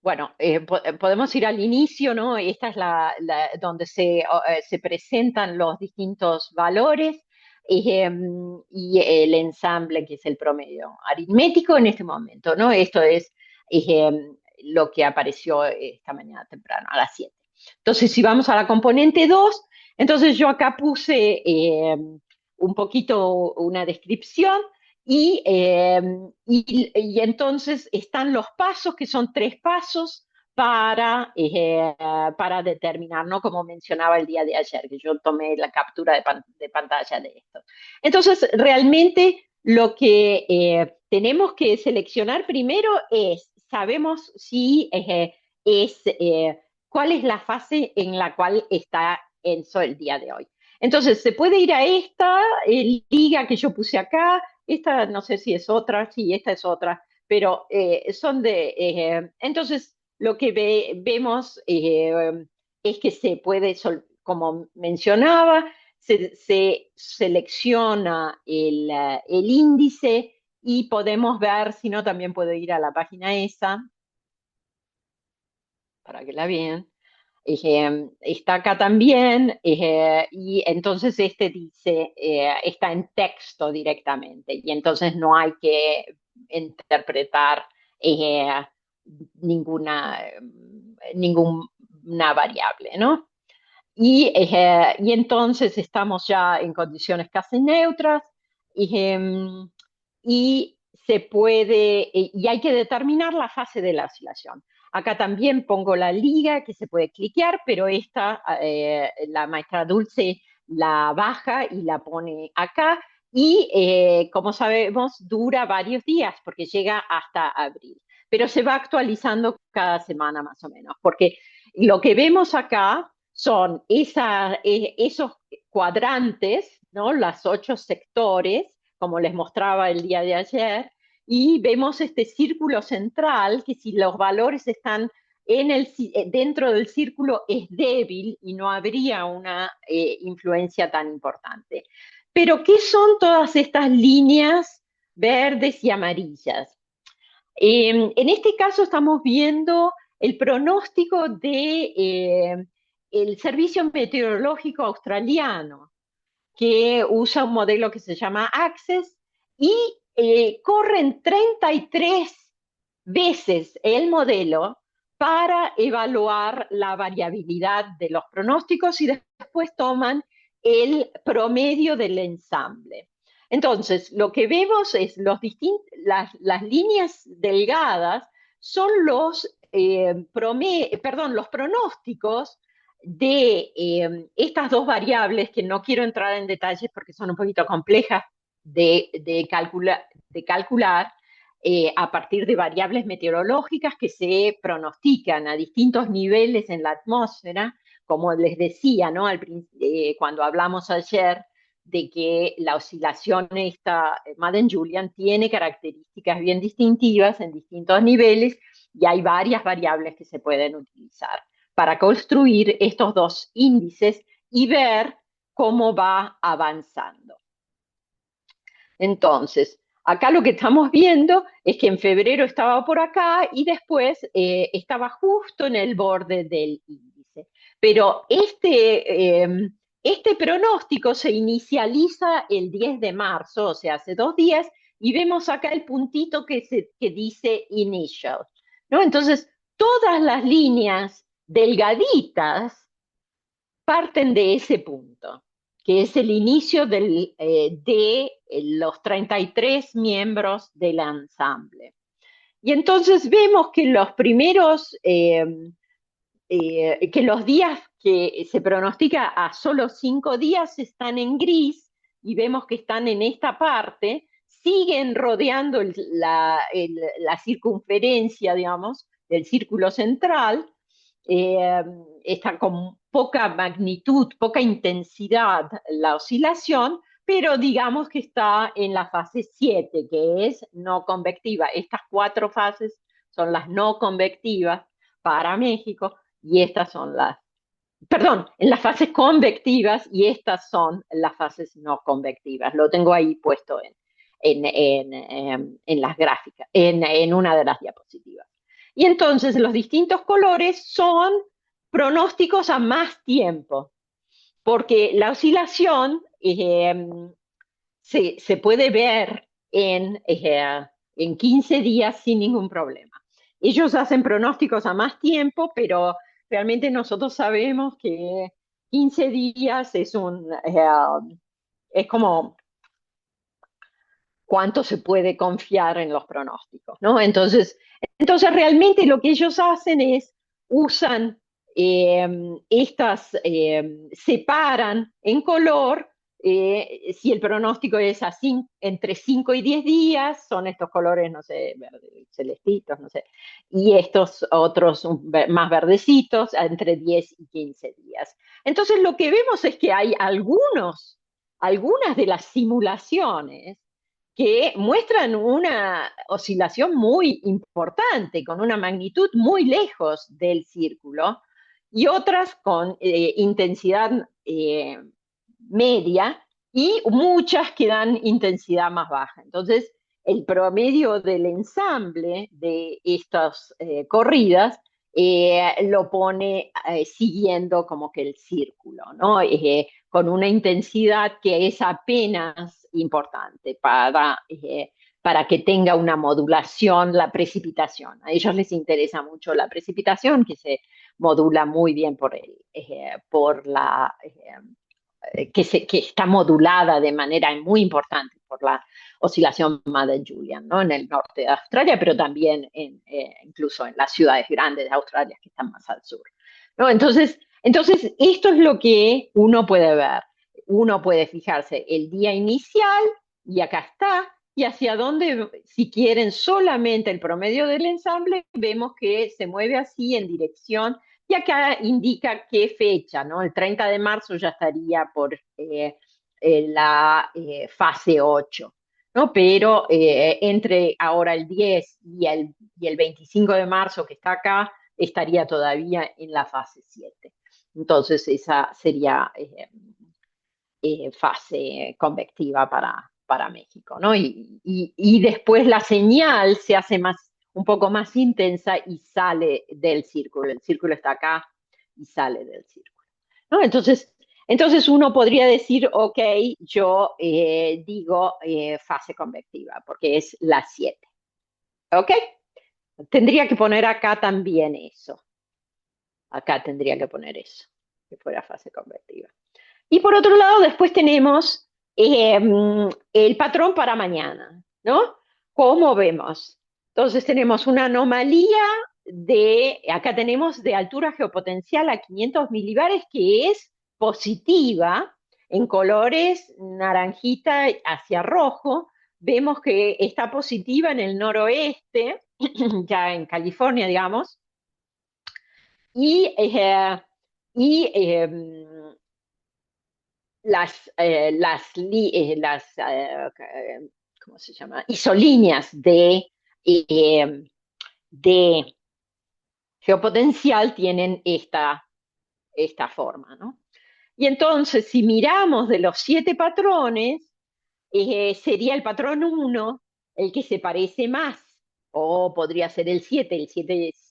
bueno, podemos ir al inicio, ¿no? Esta es donde se presentan los distintos valores y el ensamble, que es el promedio aritmético en este momento, ¿no? Esto es lo que apareció esta mañana temprano, a las 7. Entonces, si vamos a la componente 2, entonces yo acá puse un poquito una descripción y entonces están los pasos, que son 3 pasos para determinar, ¿no? Como mencionaba el día de ayer, que yo tomé la captura de pantalla de esto. Entonces, realmente lo que tenemos que seleccionar primero sabemos si cuál es la fase en la cual está Enzo el día de hoy. Entonces, se puede ir a esta liga que yo puse acá. Esta no sé si es otra, sí, esta es otra, pero son entonces, lo que vemos es que se puede, como mencionaba, se selecciona el índice y podemos ver, si no, también puedo ir a la página esa para que la vean. está acá también, y entonces este dice, está en texto directamente, y entonces no hay que interpretar eh, ninguna, ninguna variable, ¿no? Y entonces estamos ya en condiciones casi neutras y se puede, y hay que determinar la fase de la oscilación. Acá también pongo la liga que se puede cliquear, pero esta, la maestra Dulce la baja y la pone acá. Y como sabemos, dura varios días porque llega hasta abril. Pero se va actualizando cada semana más o menos, porque lo que vemos acá son esos cuadrantes, ¿no? Los 8 sectores, como les mostraba el día de ayer, y vemos este círculo central, que si los valores están dentro del círculo es débil y no habría una influencia tan importante. Pero, ¿qué son todas estas líneas verdes y amarillas? En este caso estamos viendo el pronóstico del Servicio Meteorológico Australiano, que usa un modelo que se llama ACCESS y corren 33 veces el modelo para evaluar la variabilidad de los pronósticos y después toman el promedio del ensamble. Entonces, lo que vemos es las líneas delgadas son los pronósticos de estas dos variables, que no quiero entrar en detalles porque son un poquito complejas de calcular a partir de variables meteorológicas que se pronostican a distintos niveles en la atmósfera, como les decía, ¿no? Cuando hablamos ayer de que la oscilación esta Madden-Julian tiene características bien distintivas en distintos niveles y hay varias variables que se pueden utilizar para construir estos dos índices y ver cómo va avanzando. Entonces, acá lo que estamos viendo es que en febrero estaba por acá y después estaba justo en el borde del índice. Pero este pronóstico se inicializa el 10 de marzo, o sea, hace 2 días, y vemos acá el puntito que dice initial, ¿no? Entonces, todas las líneas delgaditas parten de ese punto, que es el inicio de los 33 miembros del ensamble. Y entonces vemos que los primeros, que los días que se pronostica a solo 5 días están en gris, y vemos que están en esta parte, siguen rodeando la circunferencia, digamos, del círculo central, está con poca magnitud, poca intensidad la oscilación, pero digamos que está en la fase 7, que es no convectiva. Estas 4 fases son las no convectivas para México, y estas son en las fases convectivas, y estas son las fases no convectivas. Lo tengo ahí puesto en las gráficas, en una de las diapositivas. Y entonces los distintos colores son pronósticos a más tiempo, porque la oscilación se puede ver en 15 días sin ningún problema. Ellos hacen pronósticos a más tiempo, pero realmente nosotros sabemos que 15 días es como cuánto se puede confiar en los pronósticos, ¿no? Entonces realmente lo que ellos hacen es usan separan en color. Si el pronóstico es así, entre 5 y 10 días, son estos colores, no sé, celestitos, no sé, y estos otros más verdecitos, entre 10 y 15 días. Entonces lo que vemos es que hay algunas de las simulaciones que muestran una oscilación muy importante, con una magnitud muy lejos del círculo, y otras con intensidad media, y muchas que dan intensidad más baja. Entonces, el promedio del ensamble de estas corridas lo pone siguiendo como que el círculo, ¿no? Con una intensidad que es apenas importante para que tenga una modulación la precipitación. A ellos les interesa mucho la precipitación, que se modula muy bien por la que está modulada de manera muy importante por la oscilación Madden-Julian, ¿no? En el norte de Australia, pero también incluso en las ciudades grandes de Australia que están más al sur, ¿no? Entonces, esto es lo que uno puede ver. Uno puede fijarse el día inicial y acá está, y hacia dónde, si quieren solamente el promedio del ensamble, vemos que se mueve así en dirección, y acá indica qué fecha, ¿no? El 30 de marzo ya estaría por la fase 8, ¿no? Pero entre ahora el 10 y el 25 de marzo que está acá, estaría todavía en la fase 7. Entonces esa sería fase convectiva para México, ¿no? Y después la señal se hace un poco más intensa y sale del círculo. El círculo está acá y sale del círculo, ¿no? Entonces uno podría decir, ok, yo digo fase convectiva, porque es la 7. ¿Ok? Tendría que poner acá también eso. Acá tendría que poner eso, que fuera fase convectiva. Y por otro lado, después tenemos el patrón para mañana, ¿no? ¿Cómo vemos? Entonces tenemos una anomalía acá tenemos de altura geopotencial a 500 milibares, que es positiva, en colores naranjita hacia rojo. Vemos que está positiva en el noroeste, ya en California, digamos, y, y ¿cómo se llama? Isolíneas de geopotencial tienen esta forma, ¿no? Y entonces, si miramos de los 7 patrones, sería el patrón 1 el que se parece más, o podría ser el 7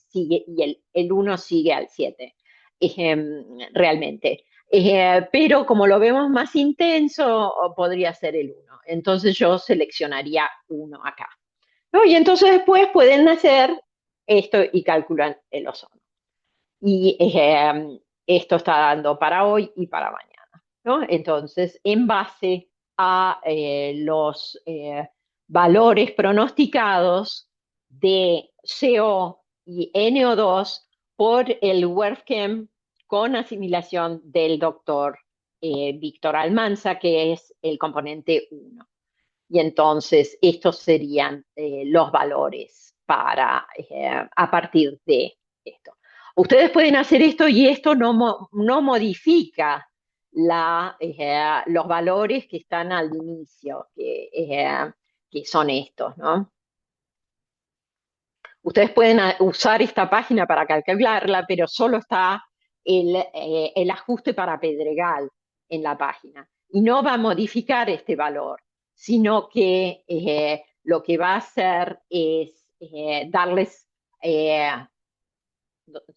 sigue, y el 1 sigue al 7, realmente. Pero como lo vemos más intenso, podría ser el 1. Entonces yo seleccionaría 1 acá, ¿no? Y entonces después pueden hacer esto y calculan el ozono. Y esto está dando para hoy y para mañana, ¿no? Entonces, en base a los valores pronosticados de CO y NO2 por el WRFChem con asimilación del doctor Víctor Almanza, que es el componente 1. Y entonces estos serían los valores a partir de esto. Ustedes pueden hacer esto y esto no modifica los valores que están al inicio, que son estos, ¿no? Ustedes pueden usar esta página para calcularla, pero solo está el ajuste para Pedregal en la página. Y no va a modificar este valor, sino que lo que va a hacer es darles...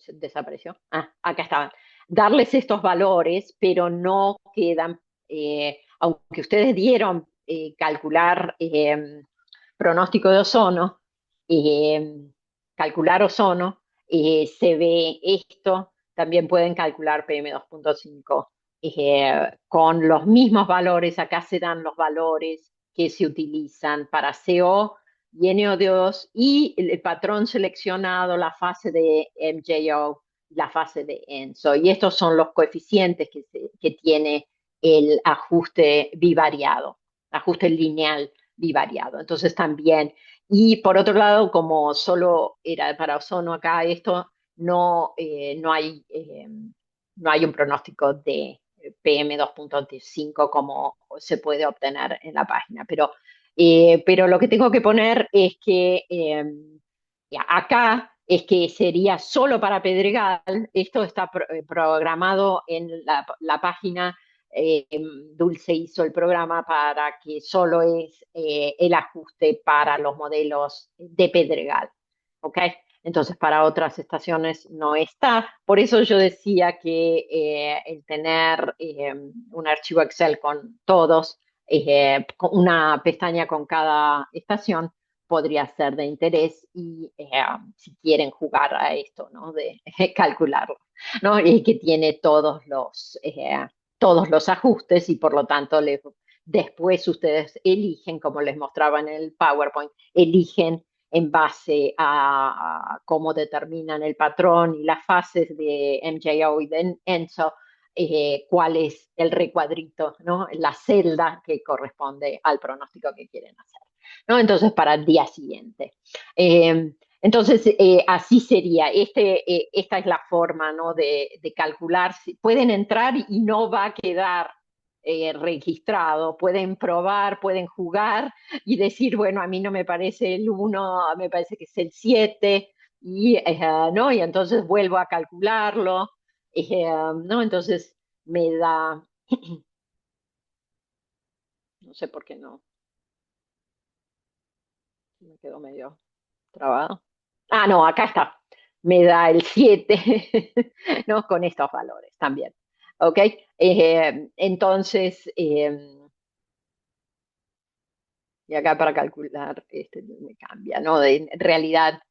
desapareció. Acá estaban. Darles estos valores, pero no quedan, aunque ustedes dieron calcular pronóstico de ozono, calcular ozono, se ve esto, también pueden calcular PM2.5 con los mismos valores. Acá se dan los valores que se utilizan para CO y NO2 y el patrón seleccionado, la fase de MJO, la fase de ENSO. Y estos son los coeficientes que tiene el ajuste bivariado, ajuste lineal bivariado. Entonces también, y por otro lado, como solo era para ozono acá, esto no hay un pronóstico de PM2.5 como se puede obtener en la página. Pero lo que tengo que poner es que acá es que sería solo para Pedregal. Esto está programado en la página. Dulce hizo el programa para que solo es el ajuste para los modelos de Pedregal, ¿ok? entonces para otras estaciones no está. Por eso yo decía que el tener un archivo Excel con todos, con una pestaña con cada estación, podría ser de interés y si quieren jugar a esto, ¿no? De calcularlo, ¿no? Y que tiene todos los ajustes y por lo tanto después ustedes eligen, como les mostraba en el PowerPoint, eligen en base a cómo determinan el patrón y las fases de MJO y de ENSO, cuál es el recuadrito, ¿no? La celda que corresponde al pronóstico que quieren hacer, ¿no? Entonces, para el día siguiente. Entonces, así sería. Esta es la forma, ¿no? de calcular. Pueden entrar y no va a quedar registrado. Pueden probar, pueden jugar y decir, bueno, a mí no me parece el 1, me parece que es el 7, ¿no? Y entonces vuelvo a calcularlo, ¿no? Entonces me da, no sé por qué no, me quedó medio trabado. Ah, no, acá está. Me da el 7, ¿no? Con estos valores también. ¿Ok? Entonces, y acá para calcular me cambia, ¿no? En realidad,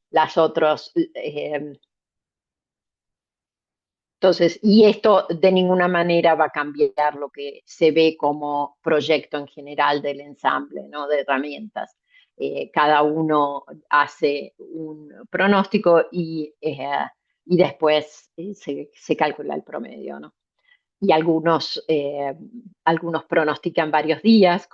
las otras, entonces, y esto de ninguna manera va a cambiar lo que se ve como proyecto en general del ensamble, ¿no? De herramientas. Cada uno hace un pronóstico y después se calcula el promedio, ¿no? Y algunos pronostican varios días,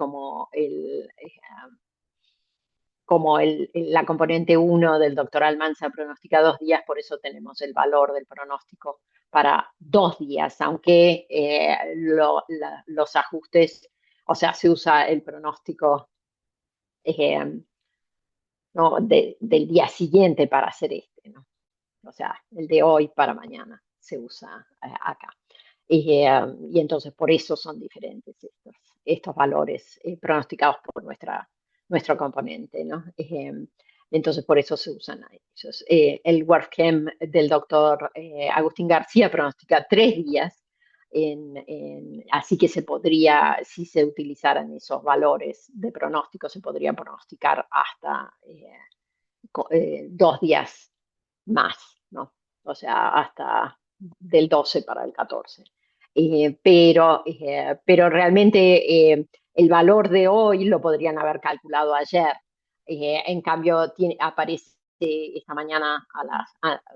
la componente 1 del doctor Almanza pronostica 2 días, por eso tenemos el valor del pronóstico para 2 días, aunque los ajustes, o sea, se usa el pronóstico eh, ¿no? Del día siguiente para hacer ¿no? O sea, el de hoy para mañana se usa acá. Y entonces por eso son diferentes estos valores pronosticados por nuestro componente, ¿no? Entonces por eso se usan ellos. El WorkChem del doctor Agustín García pronostica 3 días, así que si se utilizaran esos valores de pronóstico, se podría pronosticar hasta 2 días más, ¿no? O sea, hasta del 12 para el 14. Pero realmente el valor de hoy lo podrían haber calculado ayer. En cambio, aparece esta mañana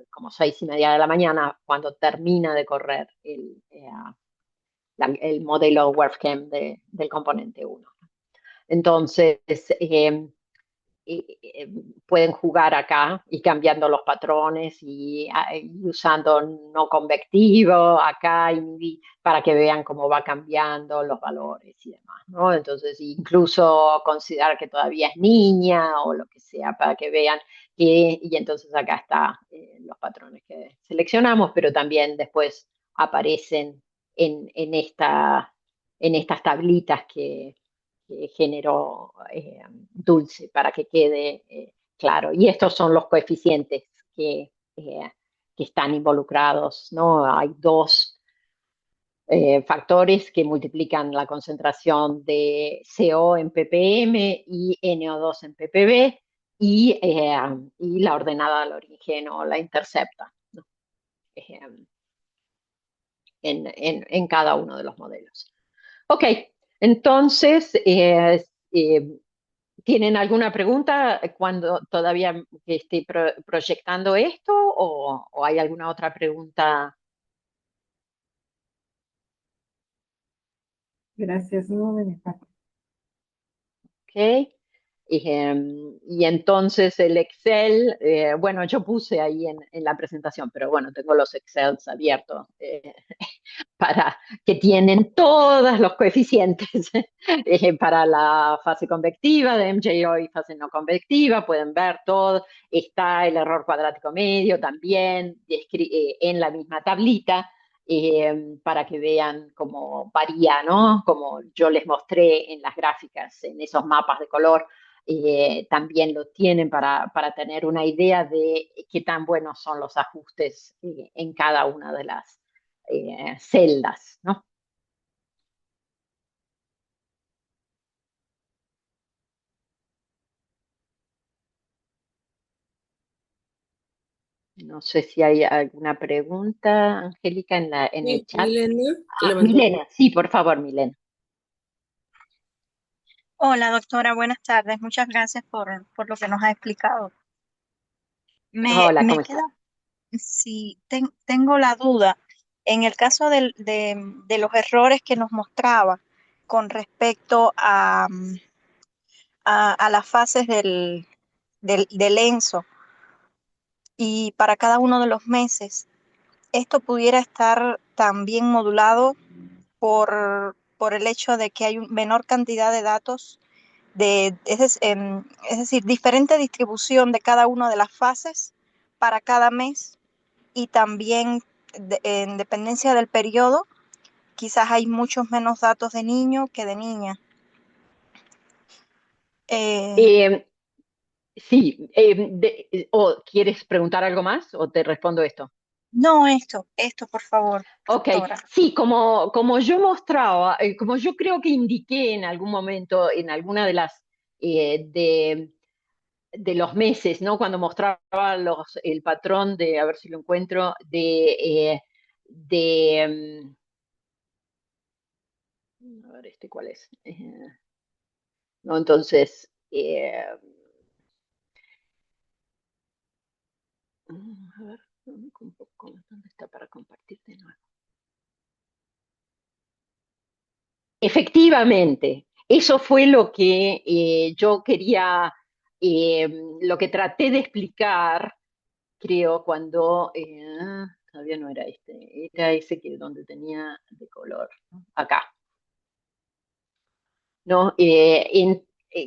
como 6:30 de la mañana, cuando termina de correr el modelo WorkChem del componente 1. Entonces, pueden jugar acá y cambiando los patrones y usando no convectivo acá para que vean cómo va cambiando los valores y demás, ¿no? Entonces, incluso considerar que todavía es niña o lo que sea, para que vean y entonces acá está los patrones que seleccionamos, pero también después aparecen en estas tablitas que generó Dulce para que quede claro. Y estos son los coeficientes que están involucrados, ¿no? Hay dos factores que multiplican la concentración de CO en ppm y NO2 en ppb y la ordenada al origen o la intercepta, ¿no? En cada uno de los modelos. Ok, entonces, ¿tienen alguna pregunta cuando todavía esté proyectando esto o hay alguna otra pregunta? Gracias, no me dejas. Ok. Y entonces el Excel, bueno, yo puse ahí en la presentación, pero bueno, tengo los Excels abiertos para que tienen todos los coeficientes para la fase convectiva de MJO y fase no convectiva, pueden ver todo, está el error cuadrático medio también en la misma tablita, para que vean cómo varía, ¿no? Como yo les mostré en las gráficas, en esos mapas de color, también lo tienen para tener una idea de qué tan buenos son los ajustes en cada una de las celdas, ¿no? No sé si hay alguna pregunta, Angélica, en el Sí, chat. Milena Ah, levantó. Milena, sí, por favor, Milena. Hola, doctora, buenas tardes. Muchas gracias por lo que nos ha explicado. Hola, Me ¿cómo queda, estás? si tengo la duda, en el caso de los errores que nos mostraba con respecto a las fases del ENSO y para cada uno de los meses, esto pudiera estar también modulado por el hecho de que hay una menor cantidad de datos es decir, diferente distribución de cada una de las fases para cada mes y también en dependencia del periodo, quizás hay muchos menos datos de niño que de niña. Eh, Eh, sí, ¿o quieres preguntar algo más o te respondo esto? no esto, por favor, Ok, doctora. sí, como yo mostraba, como yo creo que indiqué en algún momento, en alguna de las de los meses, ¿no? Cuando mostraba el patrón de, a ver si lo encuentro, de a ver, ¿cuál es? No, entonces, a ver, ¿dónde está para compartir de nuevo? Efectivamente, eso fue lo que yo quería, eh, lo que traté de explicar, creo, cuando todavía no era era ese que donde tenía de color, ¿no? Acá, ¿no?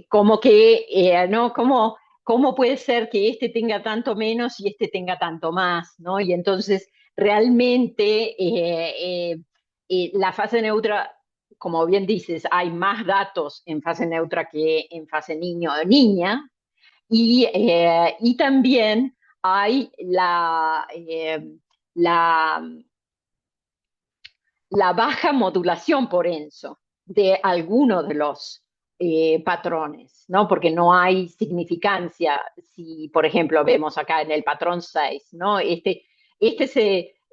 Como que, ¿no? ¿Cómo puede ser que este tenga tanto menos y este tenga tanto más, ¿no? Y entonces, realmente, la fase neutra, como bien dices, hay más datos en fase neutra que en fase niño o niña, y también hay la, la baja modulación por ENSO de algunos de los patrones, ¿no? Porque no hay significancia. Si, por ejemplo, vemos acá en el patrón 6, ¿no?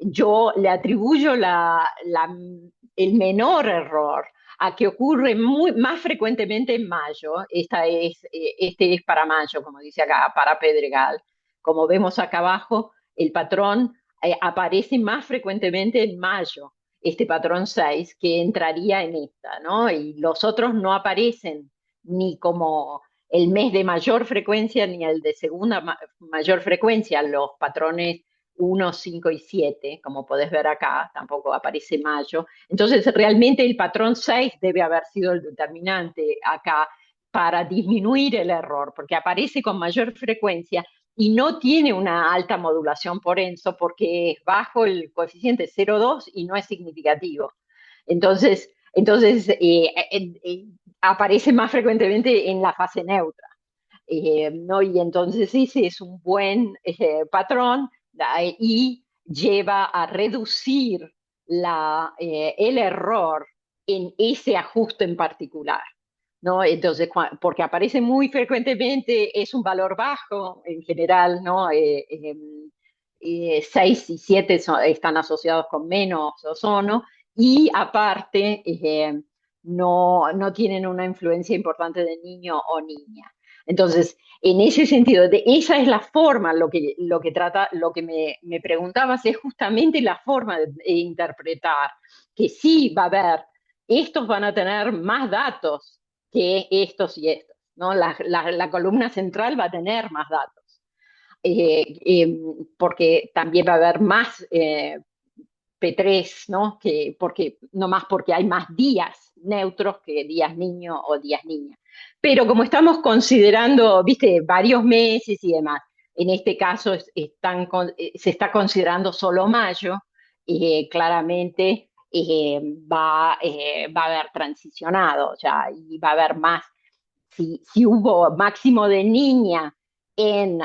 Yo le atribuyo el menor error a que ocurre más frecuentemente en mayo. Este es para mayo, como dice acá, para Pedregal. Como vemos acá abajo, el patrón aparece más frecuentemente en mayo, este patrón 6 que entraría en esta, ¿no? Y los otros no aparecen ni como el mes de mayor frecuencia ni el de segunda mayor frecuencia, los patrones 1, 5 y 7, como podés ver acá, tampoco aparece mayo. Entonces, realmente el patrón 6 debe haber sido el determinante acá para disminuir el error, porque aparece con mayor frecuencia y no tiene una alta modulación por ENSO porque es bajo el coeficiente 0,2 y no es significativo. Entonces, aparece más frecuentemente en la fase neutra. ¿No? Y entonces ese es un buen patrón y lleva a reducir el error en ese ajuste en particular. ¿No? Entonces, porque aparece muy frecuentemente, es un valor bajo en general, ¿no? 6 y 7 están asociados con menos ozono y aparte no tienen una influencia importante de niño o niña. Entonces, en ese sentido, esa es la forma, lo que me preguntabas es justamente la forma de interpretar, que sí va a haber, estos van a tener más datos que estos y estos, ¿no? La columna central va a tener más datos, porque también va a haber más P3, ¿no? No más porque hay más días neutros que días niño o días niña. Pero como estamos considerando, viste, varios meses y demás, en este caso se está considerando solo mayo, claramente va a haber transicionado ya y va a haber más. si hubo máximo de niña en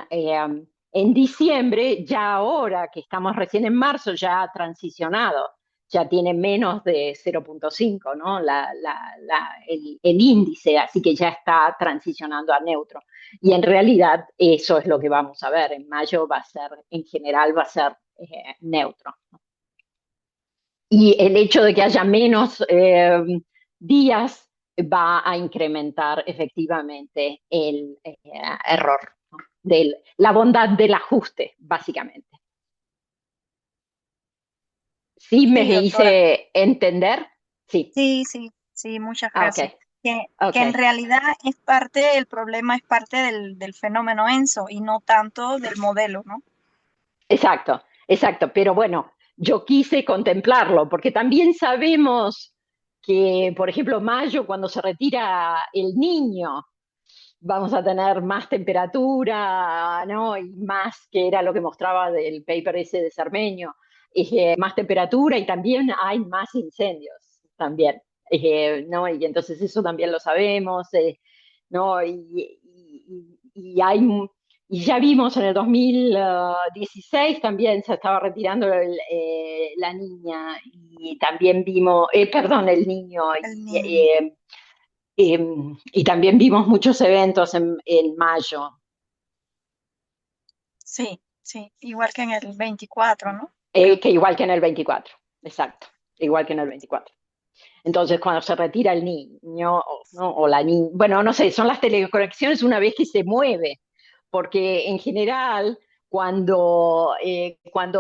diciembre, ya ahora que estamos recién en marzo, ya ha transicionado, ya tiene menos de 0,5, ¿no? El índice, así que ya está transicionando a neutro. Y en realidad eso es lo que vamos a ver. En mayo va a ser, en general, va a ser neutro. Y el hecho de que haya menos días va a incrementar efectivamente el error, ¿no? La bondad del ajuste, básicamente. ¿Sí me Sí, doctora. hice entender? Sí. Sí, muchas Ah, gracias. ok. Que en Ok. realidad es parte, el problema es parte del fenómeno ENSO y no tanto del modelo, ¿no? Exacto, exacto. Pero bueno, yo quise contemplarlo porque también sabemos que, por ejemplo, mayo, cuando se retira el niño, vamos a tener más temperatura, ¿no? Y más, que era lo que mostraba del paper ese de Cermeño, más temperatura y también hay más incendios, también, ¿no? Y entonces eso también lo sabemos, ¿no? Y hay, y ya vimos en el 2016 también se estaba retirando la niña y también vimos, perdón, el niño, El y, niño. y también vimos muchos eventos en mayo, Sí, igual que en el 24, ¿no? que igual que en el 24, exacto, igual que en el 24. Entonces, cuando se retira el niño, ¿no? O la niña, bueno, no sé, son las teleconexiones una vez que se mueve, porque en general, cuando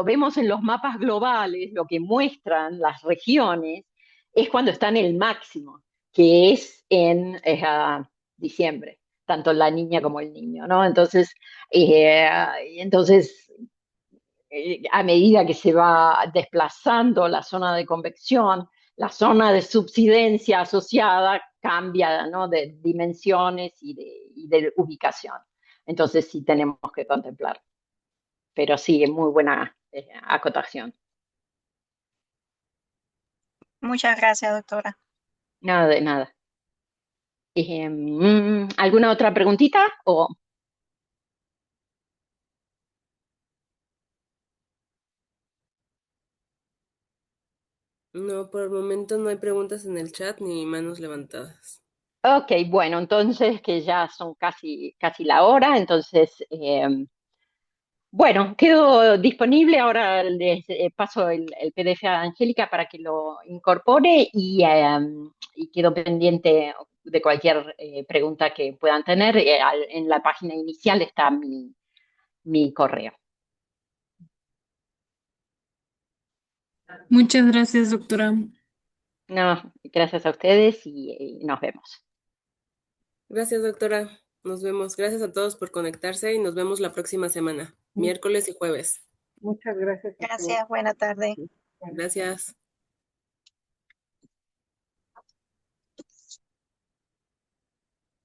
vemos en los mapas globales lo que muestran las regiones, es cuando están en el máximo, que es en diciembre, tanto la niña como el niño, ¿no? Eh, entonces a medida que se va desplazando la zona de convección, la zona de subsidencia asociada cambia, ¿no? De dimensiones y de ubicación. Entonces sí tenemos que contemplar. Pero sí, es muy buena acotación. Muchas gracias, doctora. Nada de nada. ¿Alguna otra preguntita? O, No, por el momento no hay preguntas en el chat ni manos levantadas. ok, bueno, entonces que ya son casi la hora, entonces bueno, quedo disponible. Ahora les paso el PDF a Angélica para que lo incorpore y quedo pendiente de cualquier pregunta que puedan tener. En la página inicial está mi correo. Muchas gracias, doctora. No, gracias a ustedes y nos vemos. Gracias, doctora. Nos vemos. Gracias a todos por conectarse y nos vemos la próxima semana, miércoles y jueves. Muchas gracias a todos. Gracias, buena tarde. Gracias.